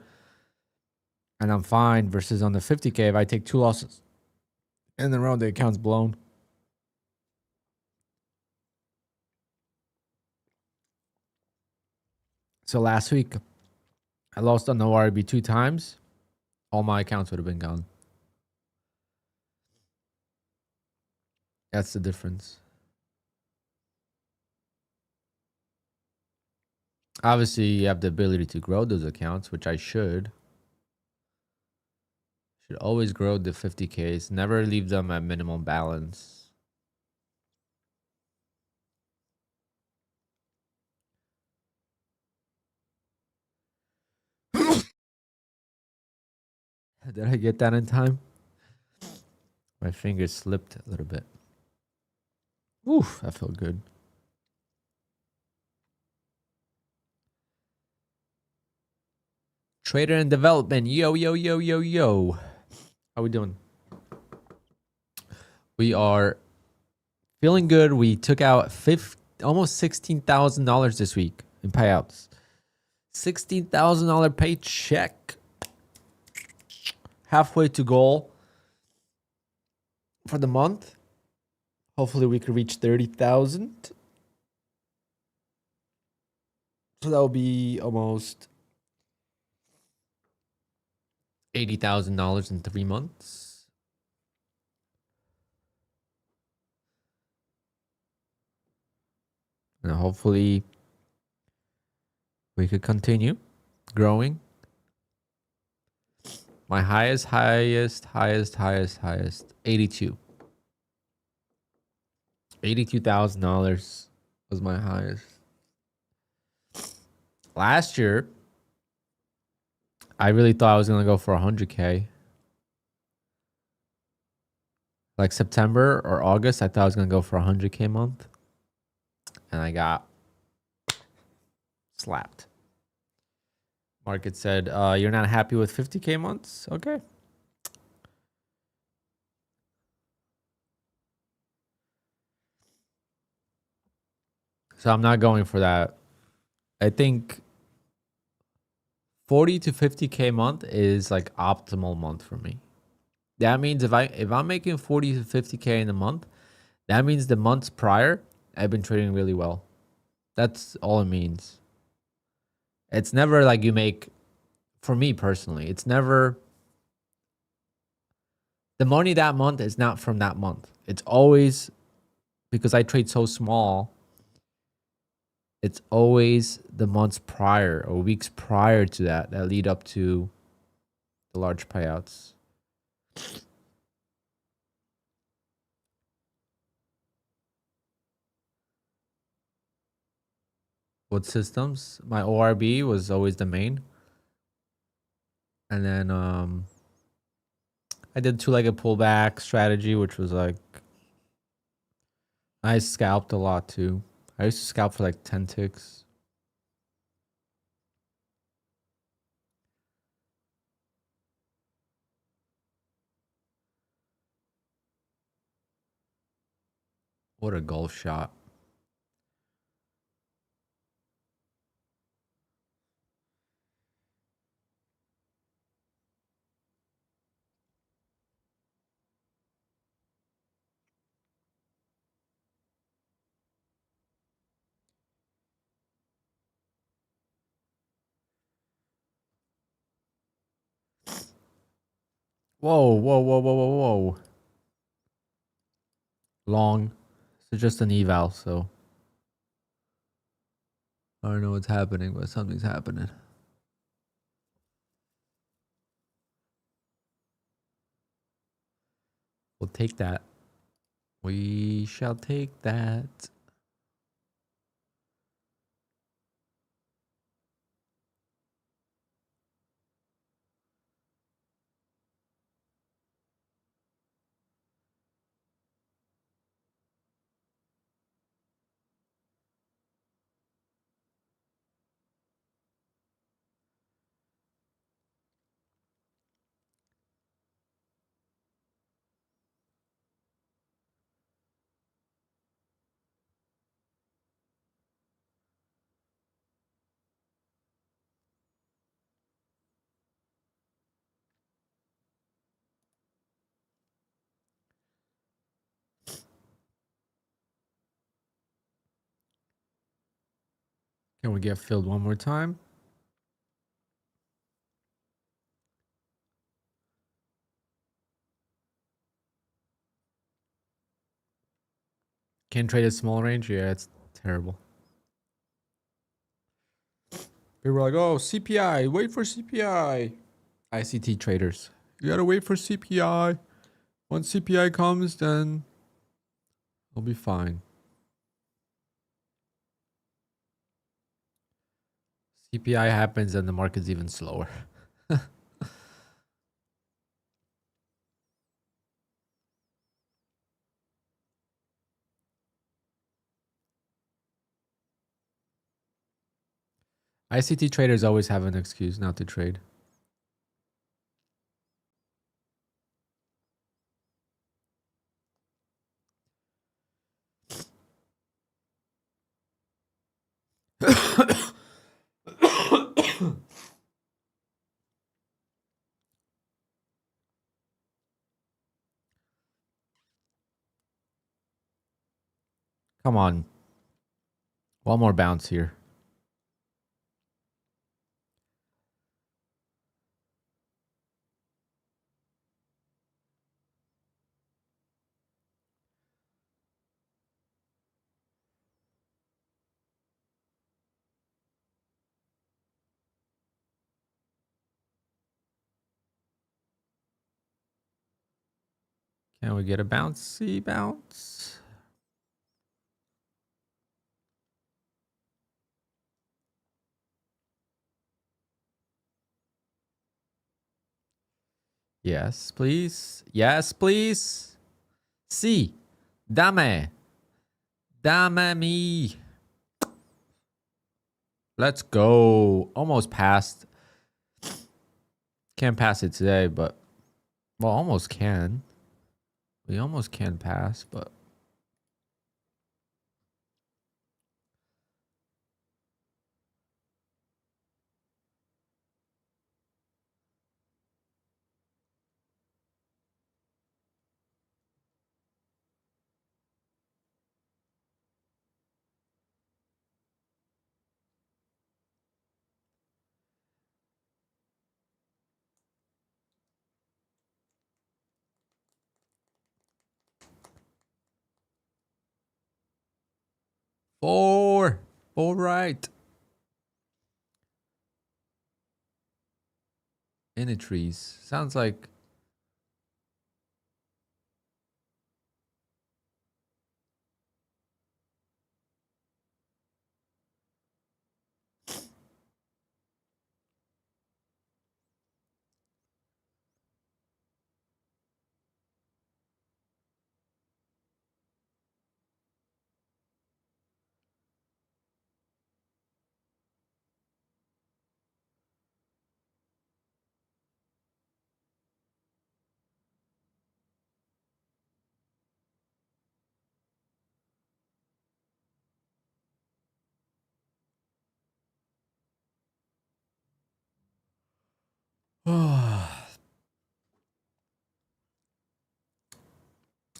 and I'm fine, versus on the 50K, if I take 2 losses in a row, the account's blown. So last week, I lost on ORB 2 times. All my accounts would have been gone. That's the difference. Obviously, you have the ability to grow those accounts, which I should. Should always grow the 50Ks. Never leave them at minimum balance. Did I get that in time? My fingers slipped a little bit. Oof, that felt good. Trader in development. Yo, yo, yo, yo, yo. How we doing? We are feeling good. We took out almost $16,000 this week in payouts. $16,000 paycheck. Halfway to goal. for the month. Hopefully we could reach 30,000. So that will be almost $80,000 in 3 months. And hopefully we could continue growing. My highest, 82. $82,000 was my highest. Last year, I really thought I was going to go for 100K. Like September or August, I thought I was going to go for 100K a month. And I got slapped. Market said, you're not happy with 50K months? Okay. So I'm not going for that. I think 40 to 50K a month is like optimal month for me. That means if I'm making 40 to 50K in a month, that means the months prior I've been trading really well. That's all it means. It's never like you make, for me personally, it's never, the money that month is not from that month. It's always, because I trade so small, it's always the months prior or weeks prior to that lead up to the large payouts. What systems? My ORB was always the main. And then I did two-legged pullback strategy, which was like, I scalped a lot too. I used to scalp for like 10 ticks. What a golf shot. Whoa, whoa, whoa, whoa, whoa, whoa. Long. So just an eval, so I don't know what's happening, but something's happening. We'll take that. We shall take that. Can we get filled one more time? Can't trade a small range? Yeah, it's terrible. People were like, oh, CPI, wait for CPI. ICT traders, you gotta wait for CPI. Once CPI comes, then it'll be fine. CPI happens and the market's even slower. ICT traders always have an excuse not to trade. Come on. One more bounce here. Can we get a bouncy bounce? Yes, please. Yes, please. Si. Dame. Dame me. Let's go. Almost passed. Can't pass it today, but well, almost can. We almost can pass, but 4 right. In the trees. Sounds like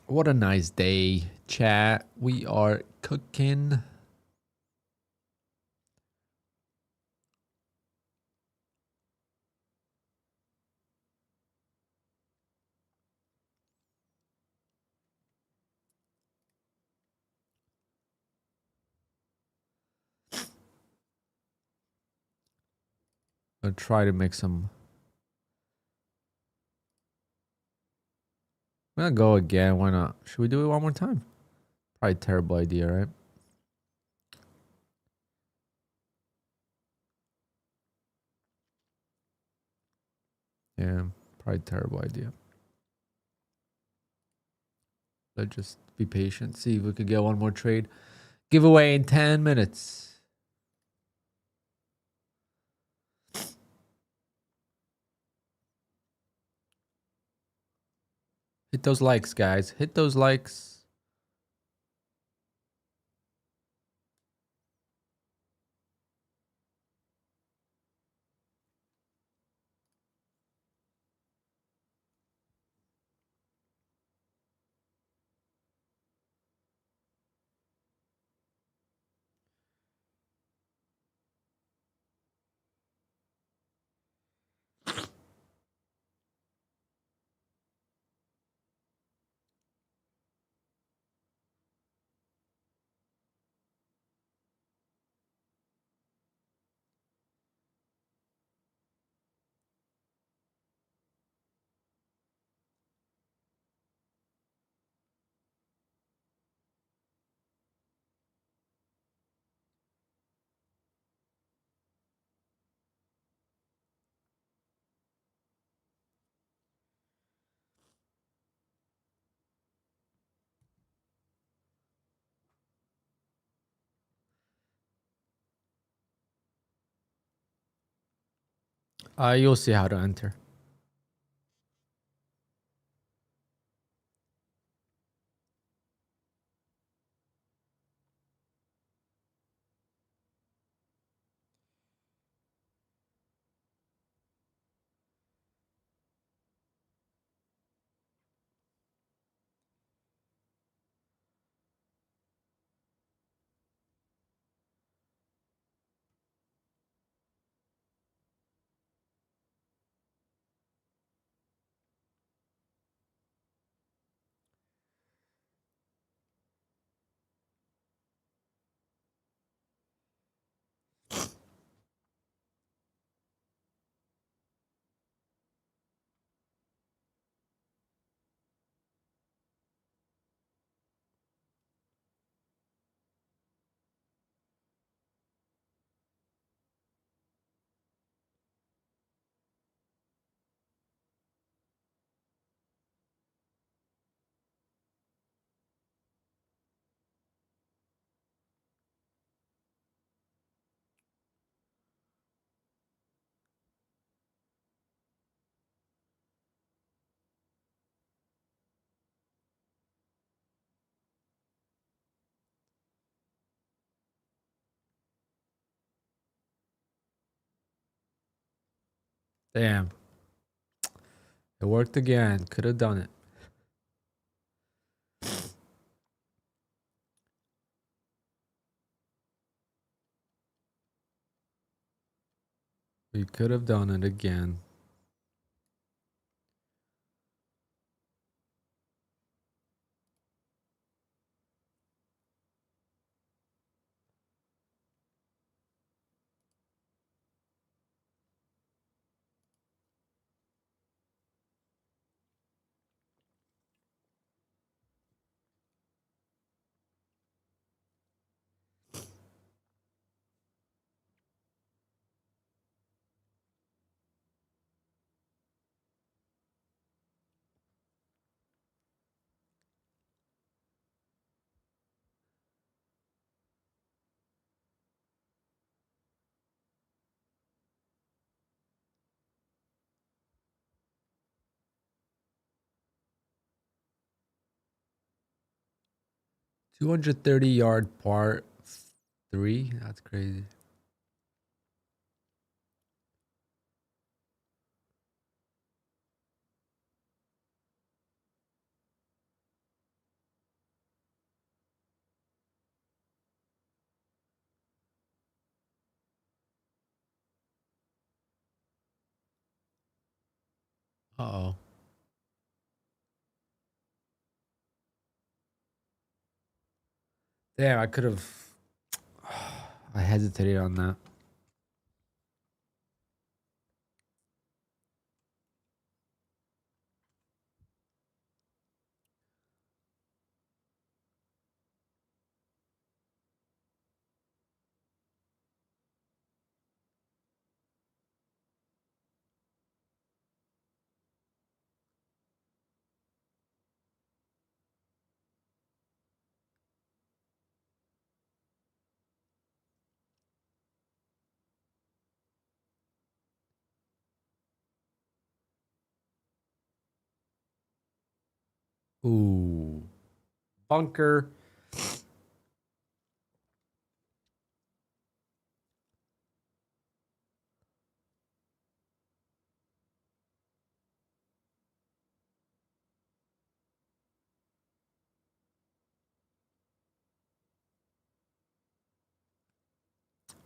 what a nice day, chat. We are cooking. I'll try to make some. I'm gonna go again. Why not? Should we do it one more time? Probably a terrible idea, right? Yeah, probably a terrible idea. Let's just be patient. See if we could get one more trade. Giveaway in 10 minutes. Hit those likes, guys. Hit those likes. You'll see how to enter. Damn. It worked again. Could have done it. We could have done it again. $230 par 3. That's crazy. Uh-oh. Damn, I could have. I hesitated on that. Ooh. Bunker.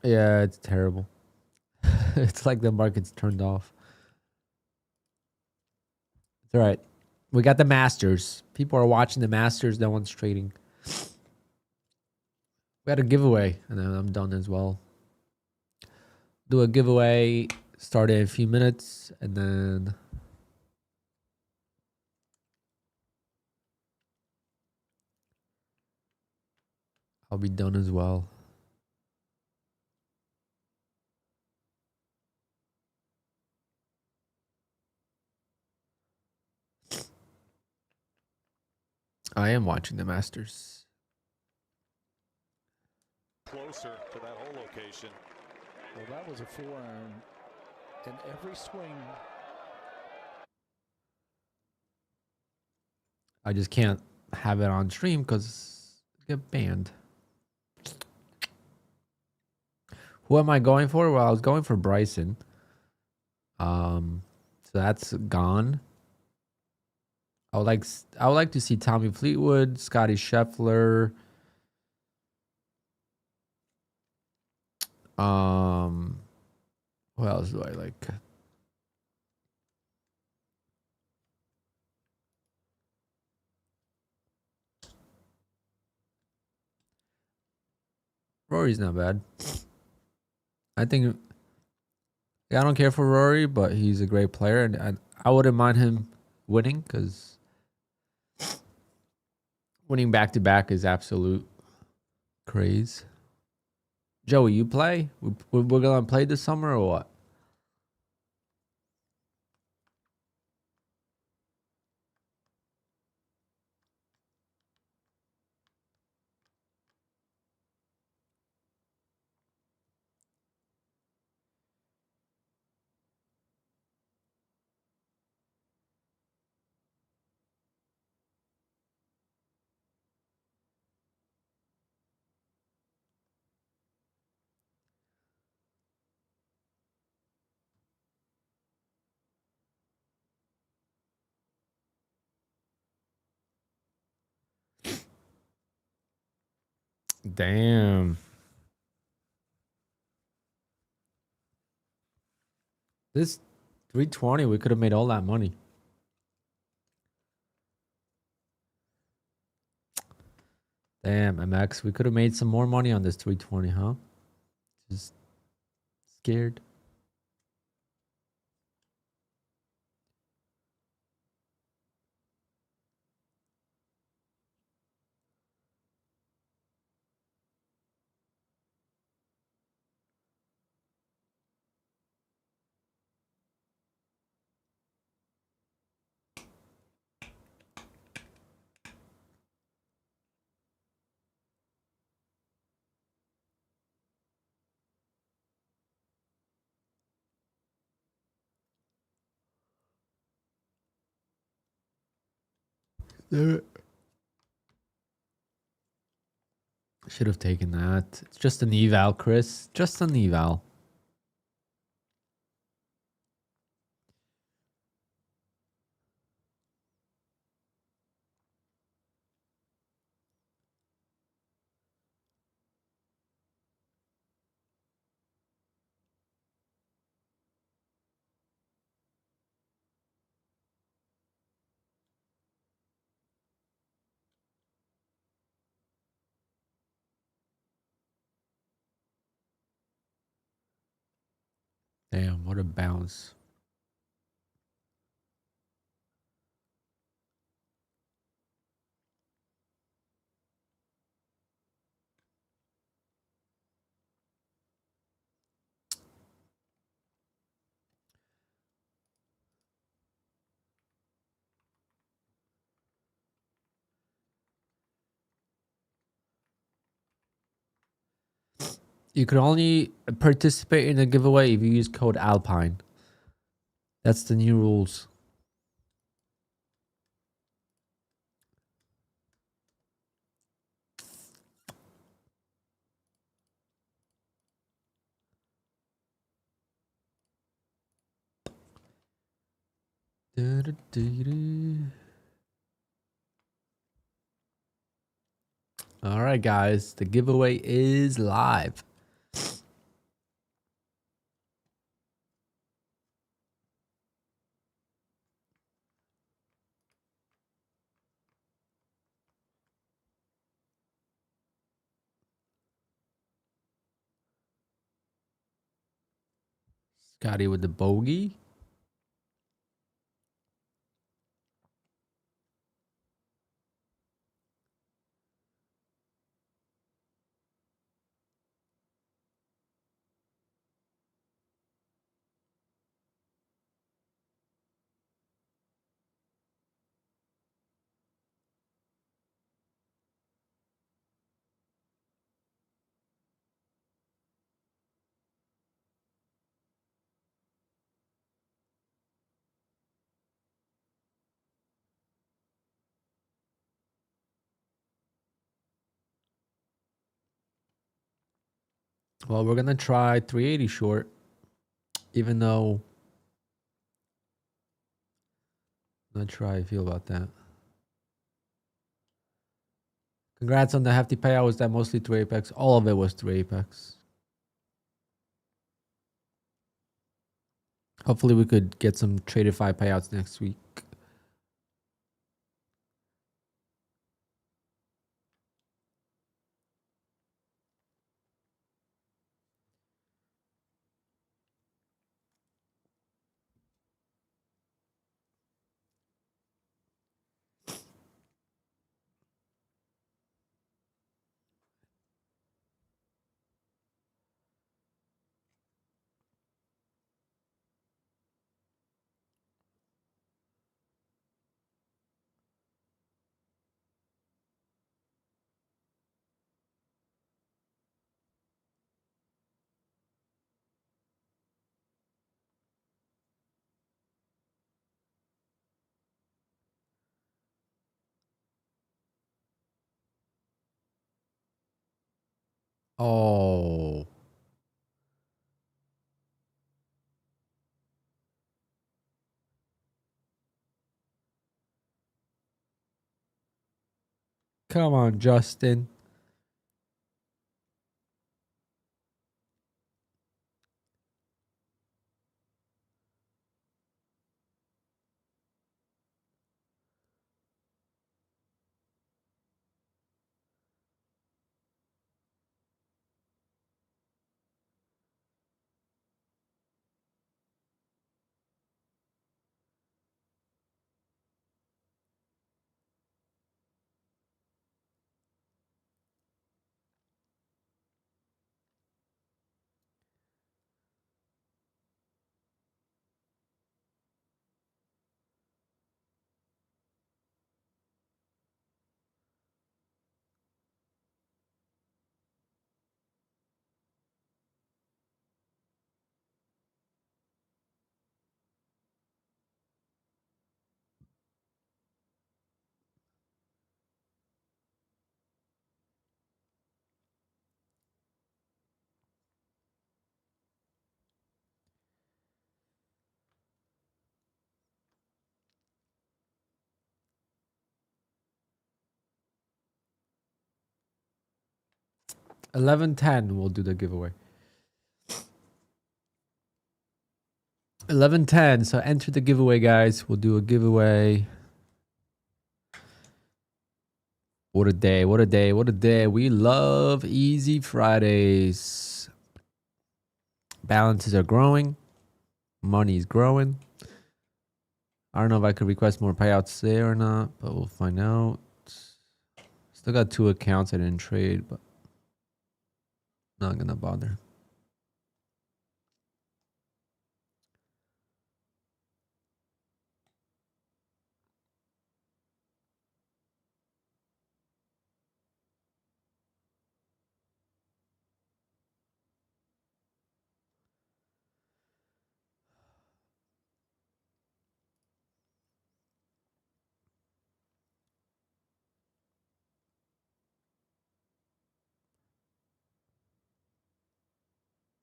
Yeah, it's terrible. It's like the market's turned off. It's all right. We got the Masters. People are watching the Masters. No one's trading. We had a giveaway, and then I'm done as well. Do a giveaway. Start in a few minutes, and then I'll be done as well. I am watching the Masters. Closer to that hole location. Well, that was a 4-iron, and every swing. I just can't have it on stream because get banned. Who am I going for? Well, I was going for Bryson. So that's gone. I would like to see Tommy Fleetwood, Scotty Scheffler. Who else do I like? Rory's not bad. I think I don't care for Rory, but he's a great player, and I wouldn't mind him winning because winning back to back is absolute craze. Joey, you play? We're gonna play this summer or what? Damn. This 320, we could have made all that money. Damn, MX, we could have made some more money on this 320, huh? Just scared. Should have taken that. It's just an eval, Chris. Just an eval. Damn, what a bounce. You could only participate in the giveaway if you use code Alpine. That's the new rules. All right, guys, the giveaway is live. Scotty with the bogey. Well, we're going to try 380 short, even though I'm not sure how I feel about that. Congrats on the hefty payout. Was that mostly through Apex? All of it was through Apex. Hopefully we could get some TRADEIFY payouts next week. Oh. Come on, Justin. 11:10 we'll do the giveaway. 11:10. So enter the giveaway, guys. We'll do a giveaway. What a day. What a day. What a day. We love easy Fridays. Balances are growing. Money's growing. I don't know if I could request more payouts there or not, but we'll find out. Still got 2 accounts I didn't trade, but not gonna bother.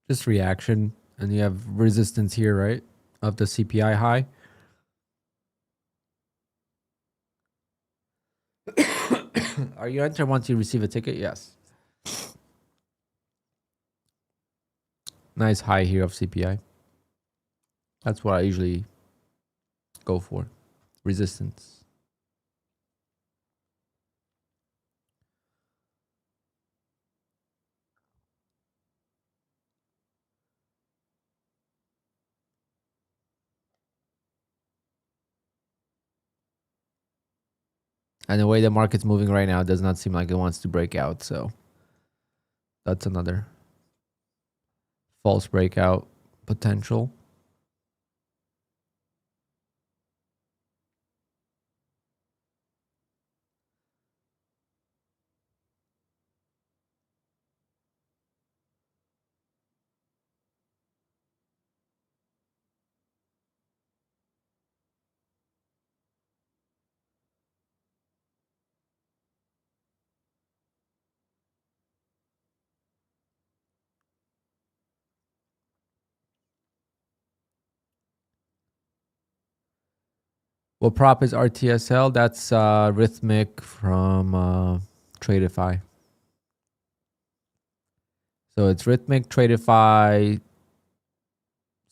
Just reaction. And you have resistance here, right? Of the CPI high. Are you enter once you receive a ticket? Yes. Nice high here of CPI. That's what I usually go for. Resistance. And the way the market's moving right now, it does not seem like it wants to break out. So that's another false breakout potential. What prop is RTSL? That's Rhythmic from TRADEIFY. So it's Rhythmic, TRADEIFY,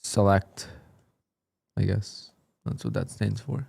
Select, I guess. That's what that stands for.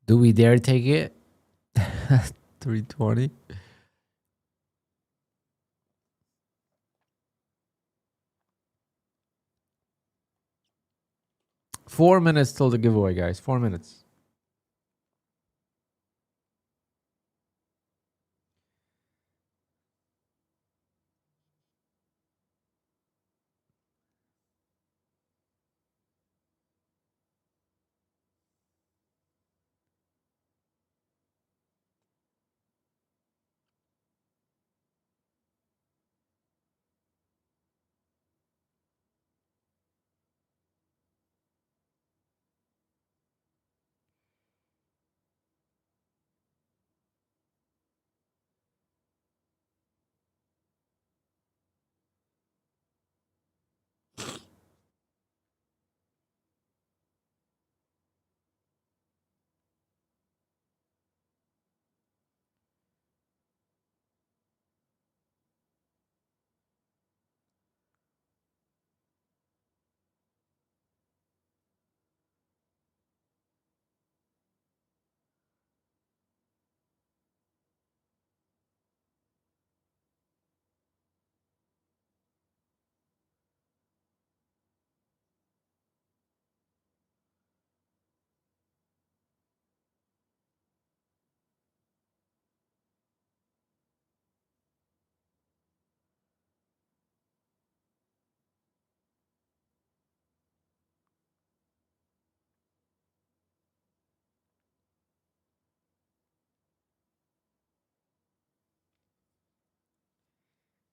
Do we dare take it? 320. Four minutes till the giveaway, guys. 4 minutes.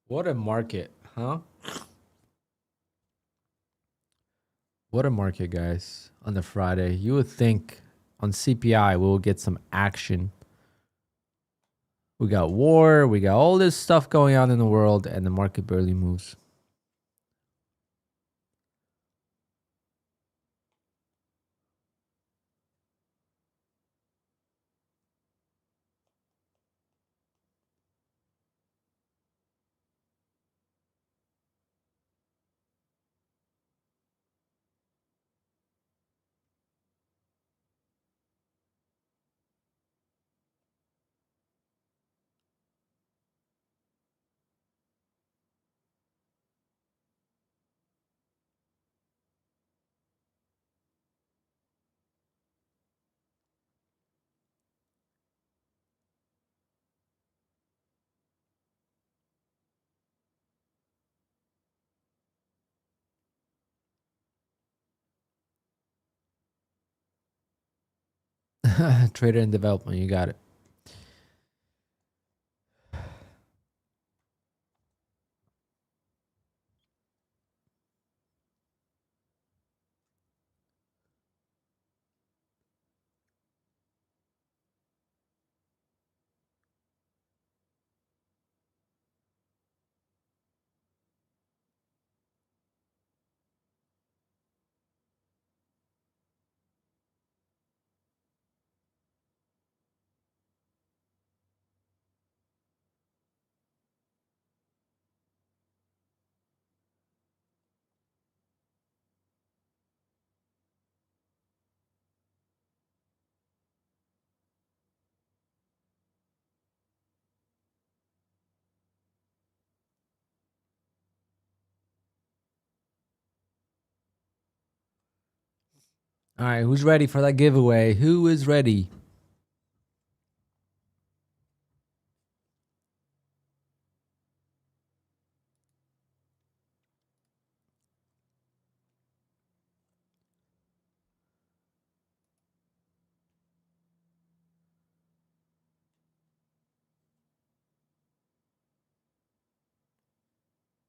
What a market, huh? What a market, guys. On the Friday, you would think on CPI we'll get some action. We got war, we got all this stuff going on in the world, and the market barely moves. Trader and development, you got it. All right, who's ready for that giveaway? Who is ready?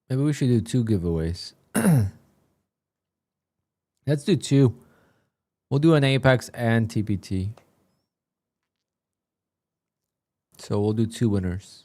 Maybe we should do 2 giveaways. Let's do 2. We'll do an Apex and TPT. So we'll do 2 winners.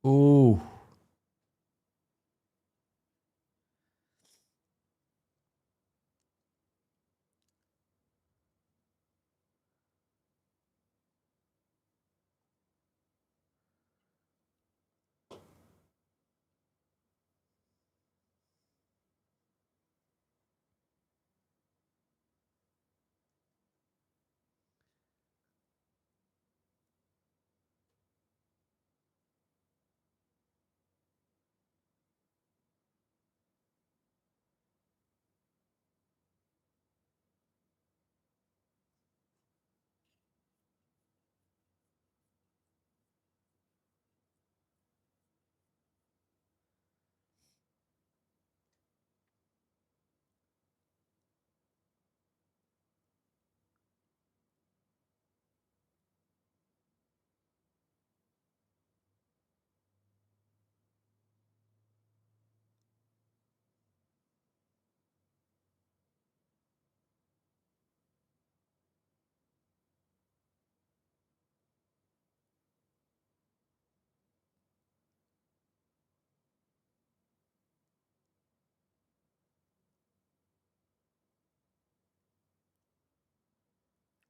Ooh.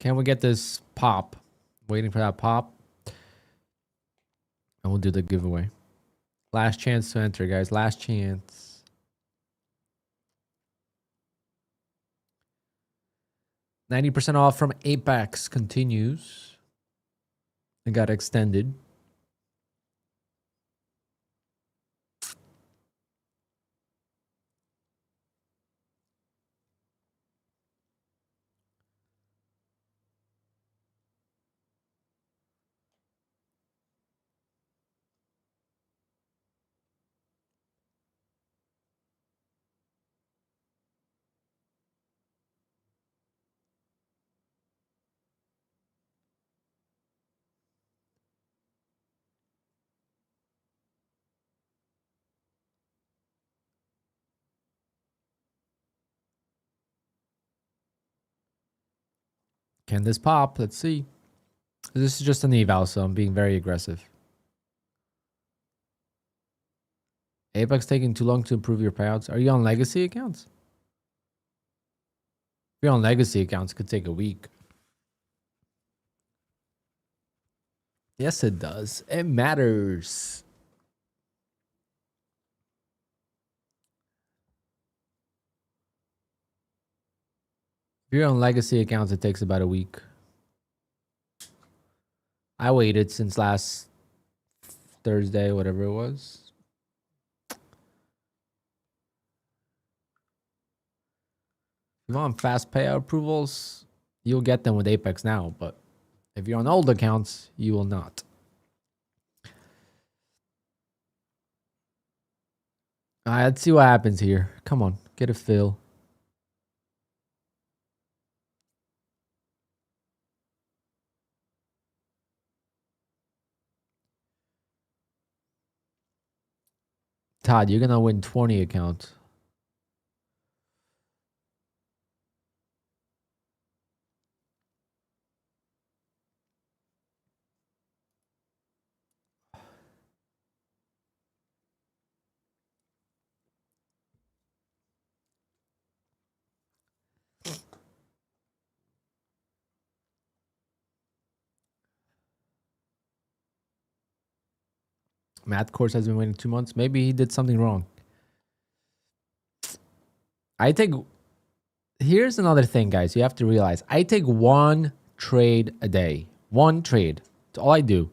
Can we get this pop? Waiting for that pop. And we'll do the giveaway. Last chance to enter, guys. Last chance. 90% off from Apex continues. It got extended. Can this pop? Let's see. This is just an eval, so I'm being very aggressive. Apex taking too long to improve your payouts. Are you on legacy accounts? If you're on legacy accounts, it could take a week. Yes, it does. It matters. If you're on legacy accounts, it takes about a week. I waited since last Thursday, whatever it was. If you want fast payout approvals, you'll get them with Apex now. But if you're on old accounts, you will not. All right, let's see what happens here. Come on, get a fill. Todd, you're going to win 20 accounts. Math course has been waiting 2 months. Maybe he did something wrong. Here's another thing, guys. You have to realize I take one trade a day. One trade. It's all I do.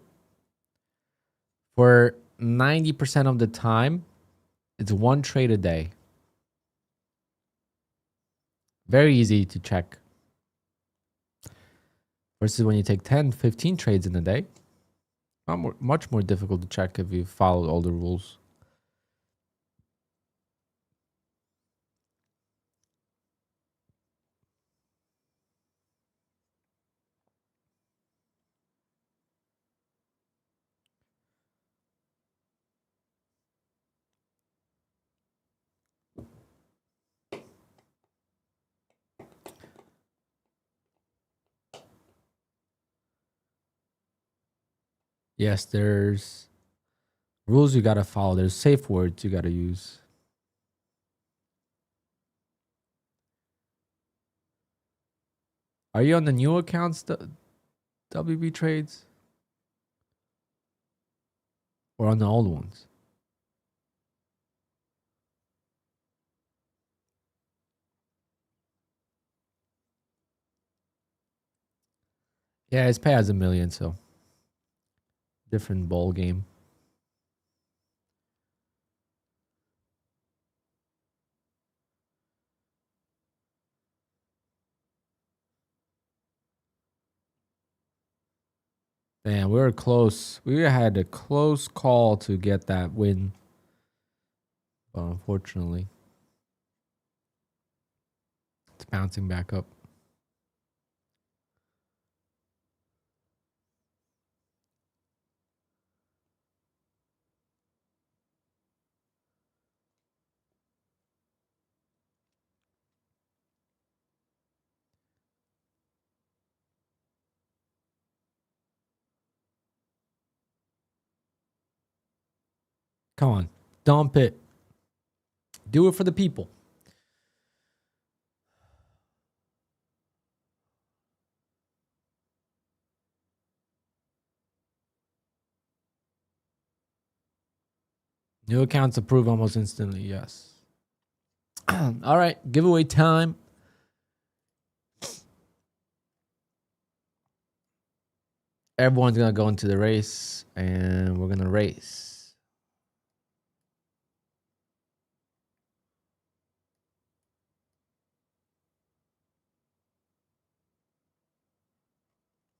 For 90% of the time, it's one trade a day. Very easy to check. Versus when you take 10, 15 trades in a day. Much more difficult to check if you follow all the rules. Yes, there's rules you gotta follow. There's safe words you gotta use. Are you on the new accounts, the WB trades? Or on the old ones? Yeah, his pay has 1 million, so different ball game. Damn, we were close. We had a close call to get that win. But unfortunately, it's bouncing back up. Come on, dump it. Do it for the people. New accounts approved almost instantly. Yes. All right. Giveaway time. Everyone's going to go into the race and we're going to race.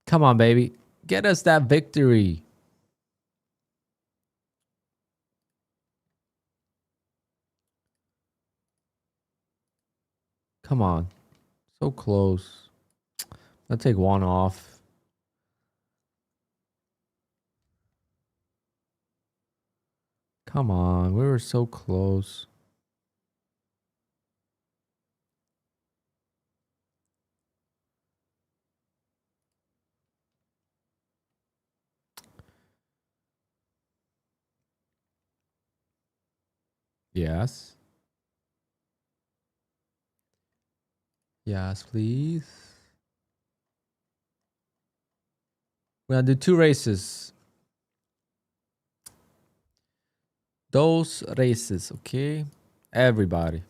Come on, baby. Get us that victory. Come on. So close. I'll take one off. Come on. We were so close. Yes. Yes, please. We're going to do 2 races. Those races, okay? Everybody.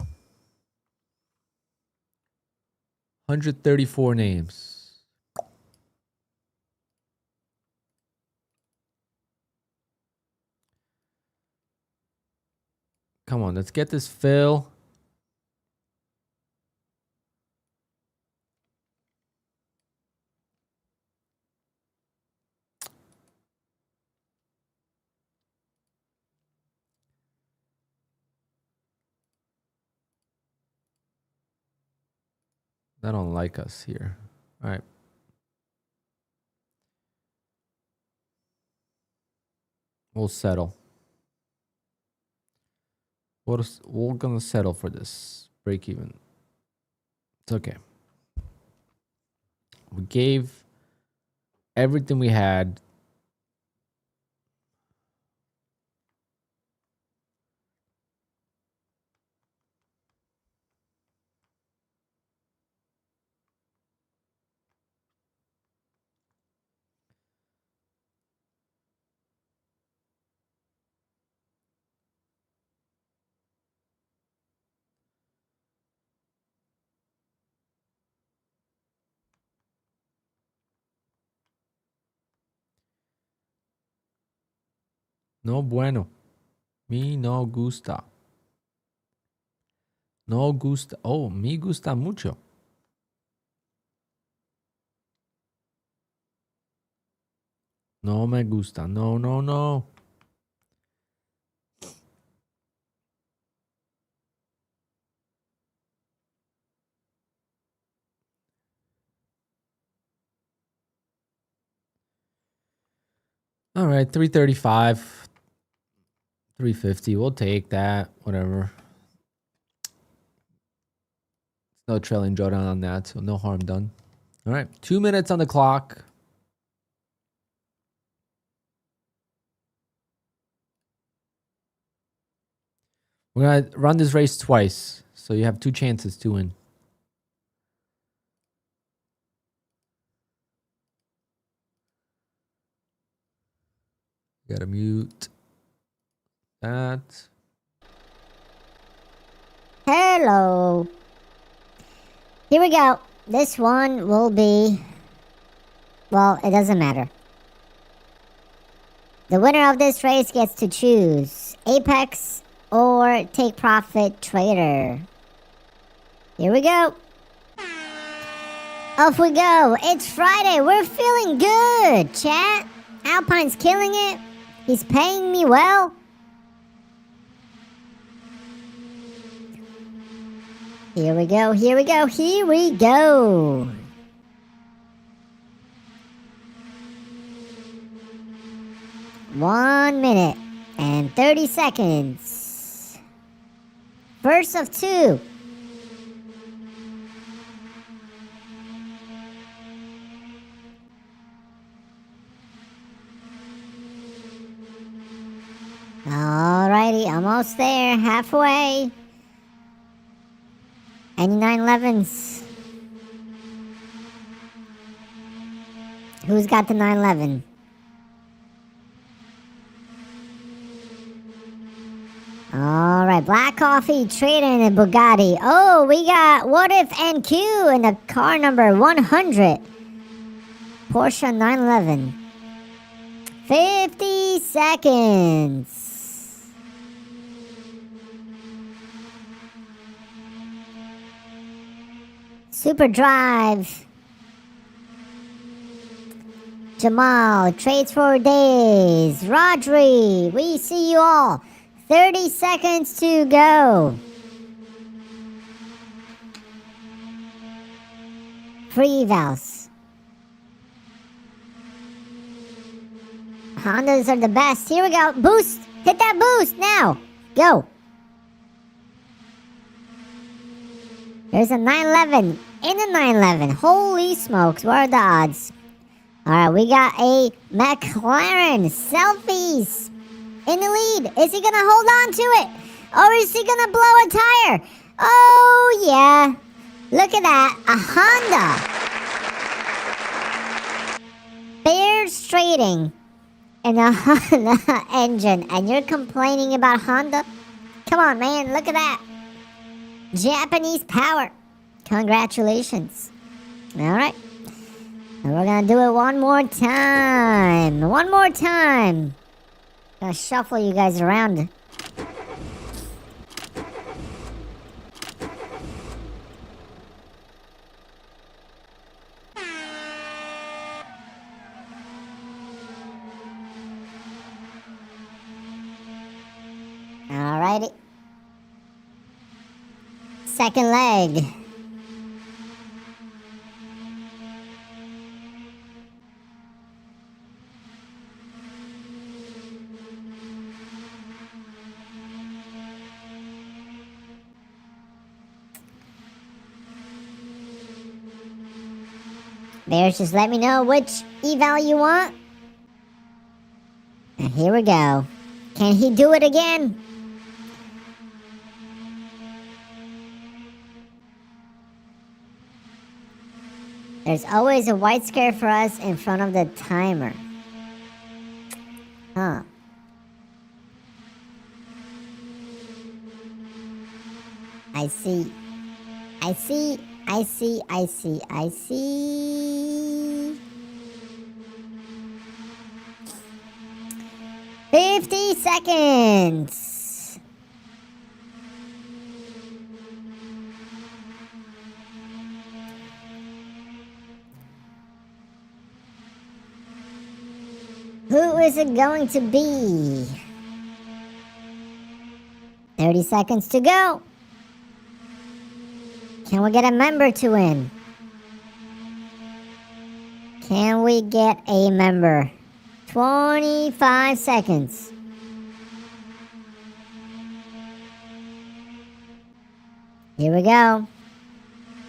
134 names. Come on, let's get this fill. They don't like us here. All right. We'll settle. We're gonna settle for this. Break even. It's okay. We gave everything we had. No bueno. Me no gusta. No gusta. Oh, me gusta mucho. No me gusta. No, no, no. All right, 335. 350. We'll take that. Whatever. No trailing drawdown on that, so no harm done. All right, 2 minutes on the clock. We're going to run this race twice, so you have 2 chances to win. Gotta mute that. Hello. Here we go. This one will be, well, it doesn't matter. The winner of this race gets to choose Apex or Take Profit Trader. Here we go. Off we go. It's Friday. We're feeling good, chat. Alpine's killing it. He's paying me well. Here we go, here we go, here we go. One minute and 30 seconds. First of 2. Alrighty, almost there, halfway. Any 911s? Who's got the 911? All right, black coffee trading in Bugatti. Oh, we got what if NQ in the car number 100. Porsche 911. 50 seconds. Super Drive. Jamal, trades for days. Rodri, we see you all. 30 seconds to go. Free evals. Hondas are the best. Here we go. Boost. Hit that boost now. Go. There's a 911 in a 911. Holy smokes. What are the odds? All right, we got a McLaren. Selfies. In the lead. Is he going to hold on to it? Or is he going to blow a tire? Oh, yeah. Look at that. A Honda. Bears trading in a Honda engine. And you're complaining about Honda? Come on, man. Look at that. Japanese power. Congratulations. All right. And we're going to do it one more time. One more time. Gonna shuffle you guys around. Alrighty. Second leg. Bears, just let me know which eval you want. And here we go. Can he do it again? There's always a white square for us in front of the timer. Huh. I see. I see. I see. I see. I see. 50 seconds. Who is it going to be? 30 seconds to go. Can we get a member to win? Can we get a member? 25 seconds. Here we go.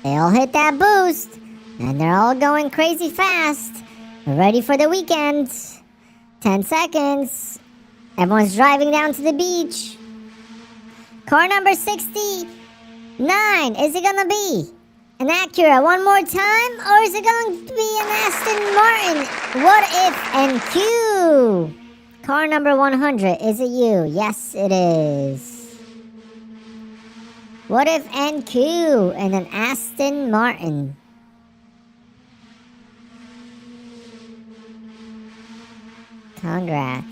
They all hit that boost. And they're all going crazy fast. We're ready for the weekend. 10 seconds. Everyone's driving down to the beach. Car number 69. Is it gonna be an Acura one more time? Or is it going to be an Aston Martin? What if NQ? Car number 100. Is it you? Yes, it is. What if NQ and an Aston Martin? Congrats.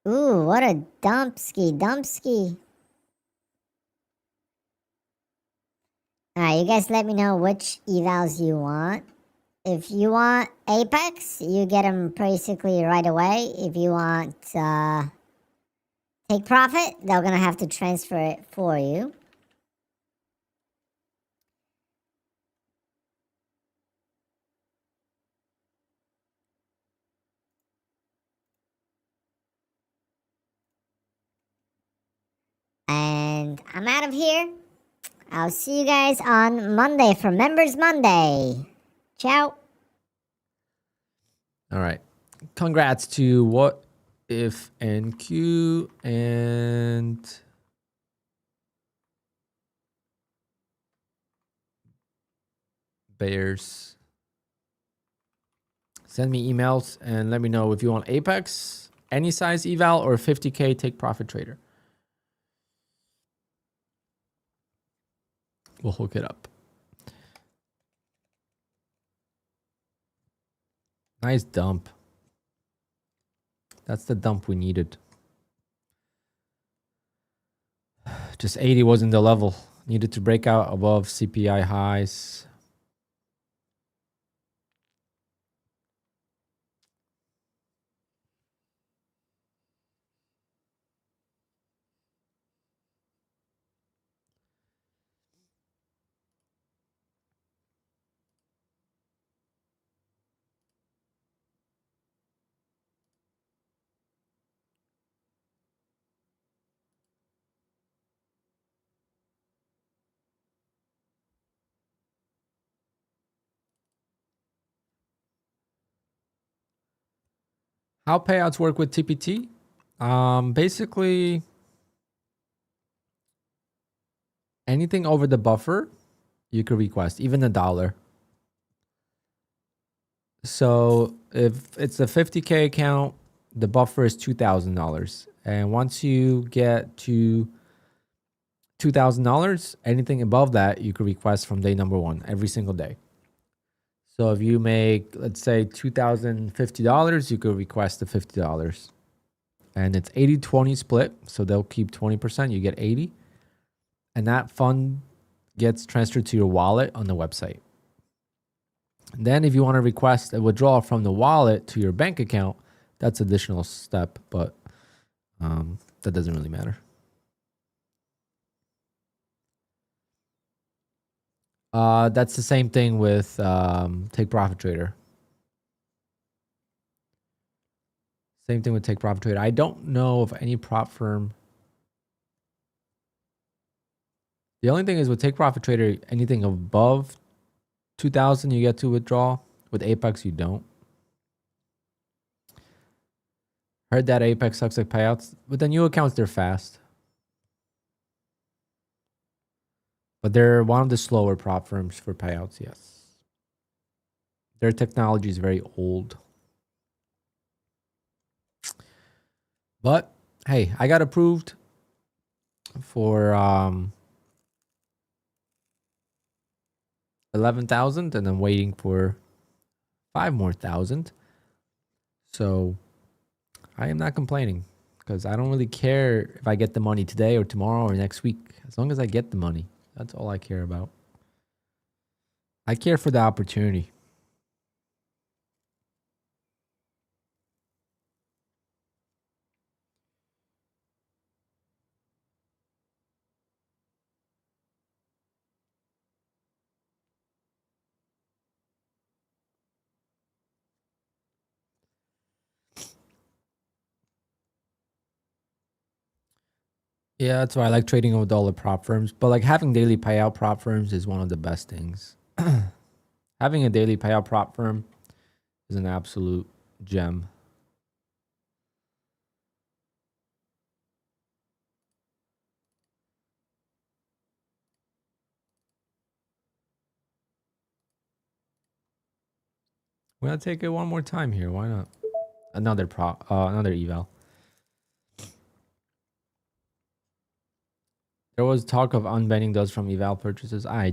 Ooh, what a dumpski. Alright, you guys let me know which evals you want. If you want Apex, you get them basically right away. If you want Take Profit, they're gonna have to transfer it for you. And I'm out of here. I'll see you guys on Monday for Members Monday. Ciao. All right. Congrats to What If NQ and Bears. Send me emails and let me know if you want Apex, any size eval, or 50K take profit trader. We'll hook it up. Nice dump. That's the dump we needed. Just 80 wasn't the level. Needed to break out above CPI highs. How payouts work with TPT? Basically, anything over the buffer, you could request, even $1. So if it's a 50K account, the buffer is $2,000. And once you get to $2,000, anything above that, you could request from day number one, every single day. So if you make, let's say, $2,050, you could request the $50. And it's 80-20 split. So they'll keep 20%, you get 80. And that fund gets transferred to your wallet on the website. And then if you want to request a withdrawal from the wallet to your bank account, that's additional step, but that doesn't really matter. That's the same thing with Take Profit Trader. Same thing with Take Profit Trader. I don't know of any prop firm. The only thing is with Take Profit Trader, anything above 2,000 you get to withdraw. With Apex, you don't. Heard that Apex sucks at payouts. With the new accounts, they're fast. But they're one of the slower prop firms for payouts, yes. Their technology is very old. But hey, I got approved for 11,000 and I'm waiting for 5 more thousand. So I am not complaining because I don't really care if I get the money today or tomorrow or next week. As long as I get the money, that's all I care about. I care for the opportunity. Yeah, that's why I like trading with all the prop firms. But like having daily payout prop firms is one of the best things. Having a daily payout prop firm is an absolute gem. We're gonna take it one more time here. Why not? Another another eval. There was talk of unbanning those from eval purchases. I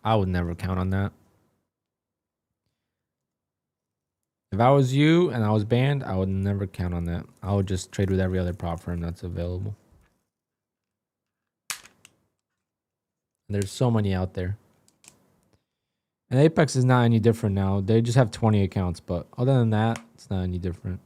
would never count on that. If I was you and I was banned, I would never count on that. I would just trade with every other prop firm that's available. And there's so many out there. And Apex is not any different now. They just have 20 accounts, but other than that, it's not any different.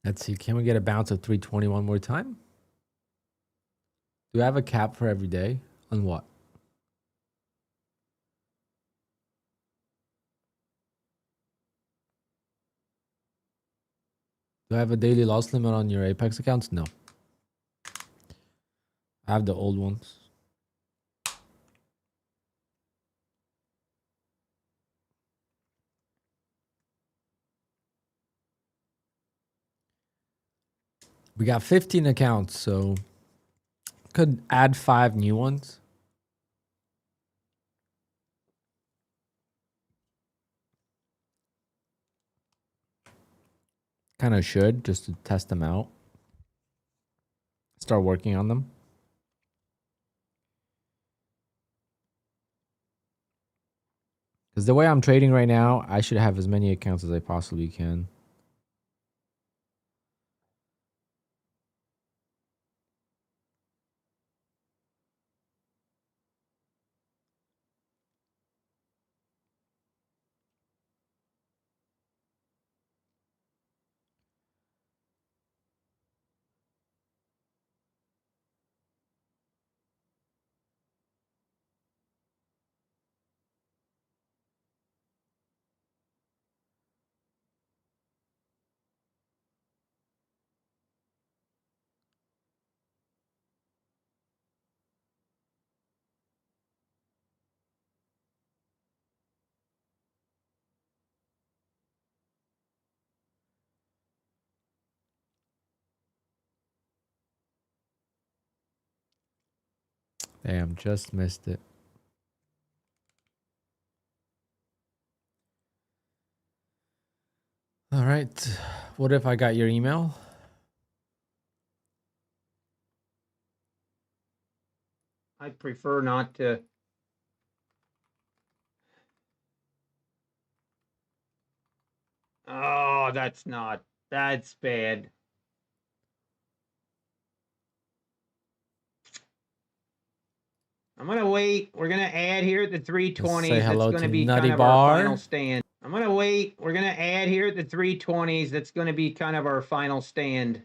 Let's see. Can we get a bounce of 320 one more time? Do I have a cap for every day? On what? Do I have a daily loss limit on your Apex accounts? No. I have the old ones. We got 15 accounts, so could add 5 new ones. Kind of should, just to test them out. Start working on them. Because the way I'm trading right now, I should have as many accounts as I possibly can. Damn, just missed it. All right. What if I got your email? I prefer not to. Oh, that's bad. I'm going to wait. We're going to add here at the Let's say 320s. That's hello going to to be Nutty kind of our final Bar. stand. I'm going to wait. We're going to add here at the 320s. That's going to be kind of our final stand.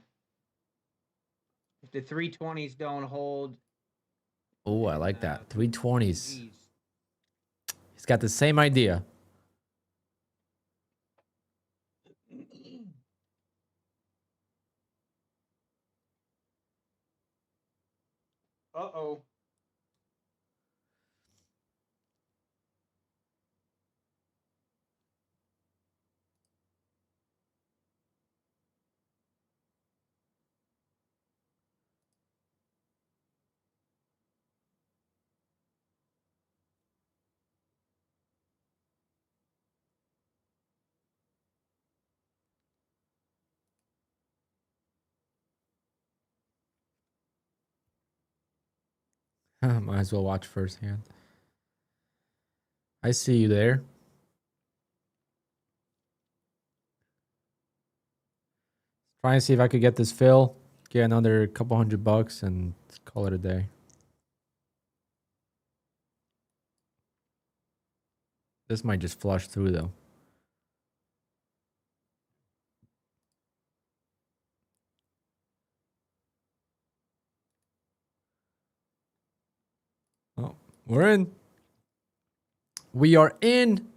If the 320s don't hold. Oh, I like that. 320s. Geez. He's got the same idea. Uh-oh. Might as well watch firsthand. I see you there. Try and see if I could get this fill. Get another couple $100 and call it a day. This might just flush through though. Oh, we're in. We are in.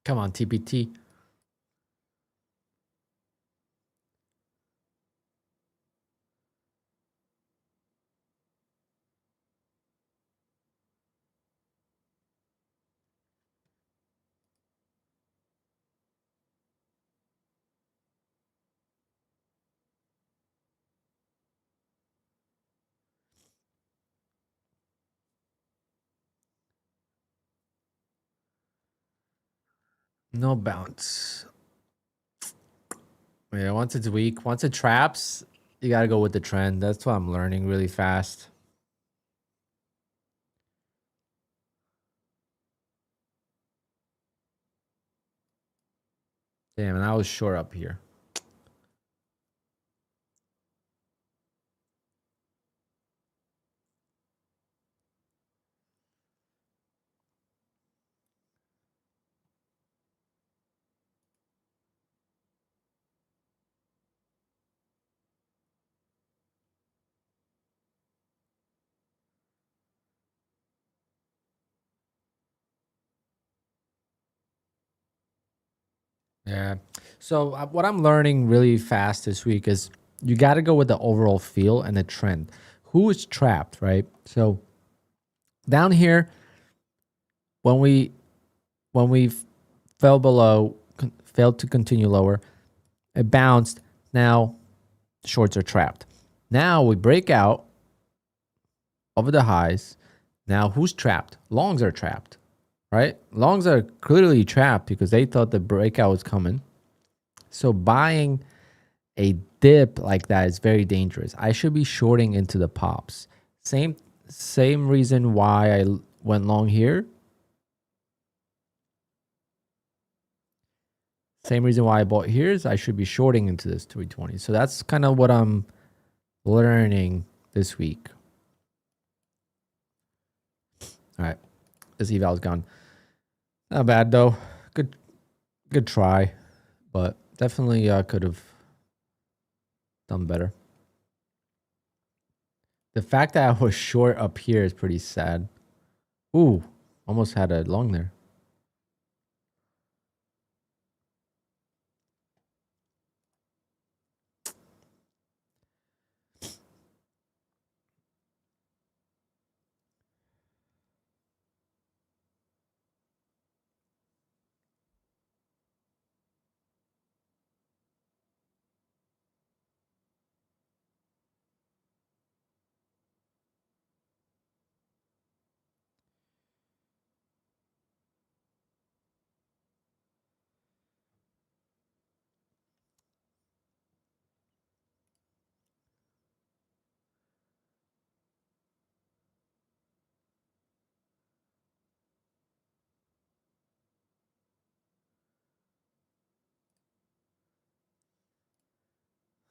Come on, TPT. No bounce. Yeah, once it's weak, once it traps, you gotta go with the trend. That's what I'm learning really fast. Damn, and I was short up here. Yeah. So what I'm learning really fast this week is you got to go with the overall feel and the trend. Who is trapped, right? So down here, when we fell below, failed to continue lower, it bounced. Now shorts are trapped. Now we break out over the highs. Now who's trapped? Longs are trapped, right? Longs are clearly trapped because they thought the breakout was coming. So buying a dip like that is very dangerous. I should be shorting into the pops. Same reason why I went long here. Same reason why I bought here is I should be shorting into this 320. So that's kind of what I'm learning this week. All right, this eval's gone. Not bad though. Good try, but definitely could have done better. The fact that I was short up here is pretty sad. Ooh, almost had a long there.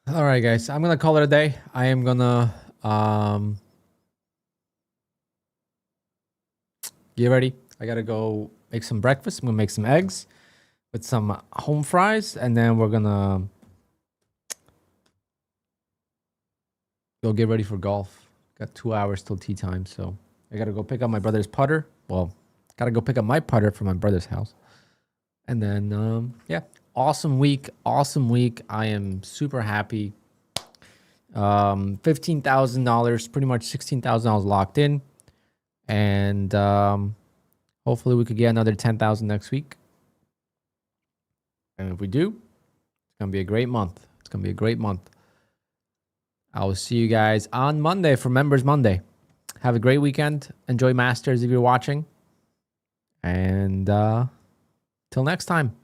All right, guys, I'm gonna call it a day. I am gonna get ready. I gotta go make some breakfast. I'm gonna make some eggs with some home fries, and then we're gonna go get ready for golf. Got 2 hours till tea time, so I gotta go pick up my brother's putter. Well, gotta go pick up my putter from my brother's house, and then yeah, awesome week. I am super happy. $15,000, pretty much $16,000 locked in, and hopefully we could get another 10,000 next week. And if we do, it's gonna be a great month. I will see you guys on Monday for Members Monday. Have a great weekend. Enjoy Masters if you're watching. And till next time.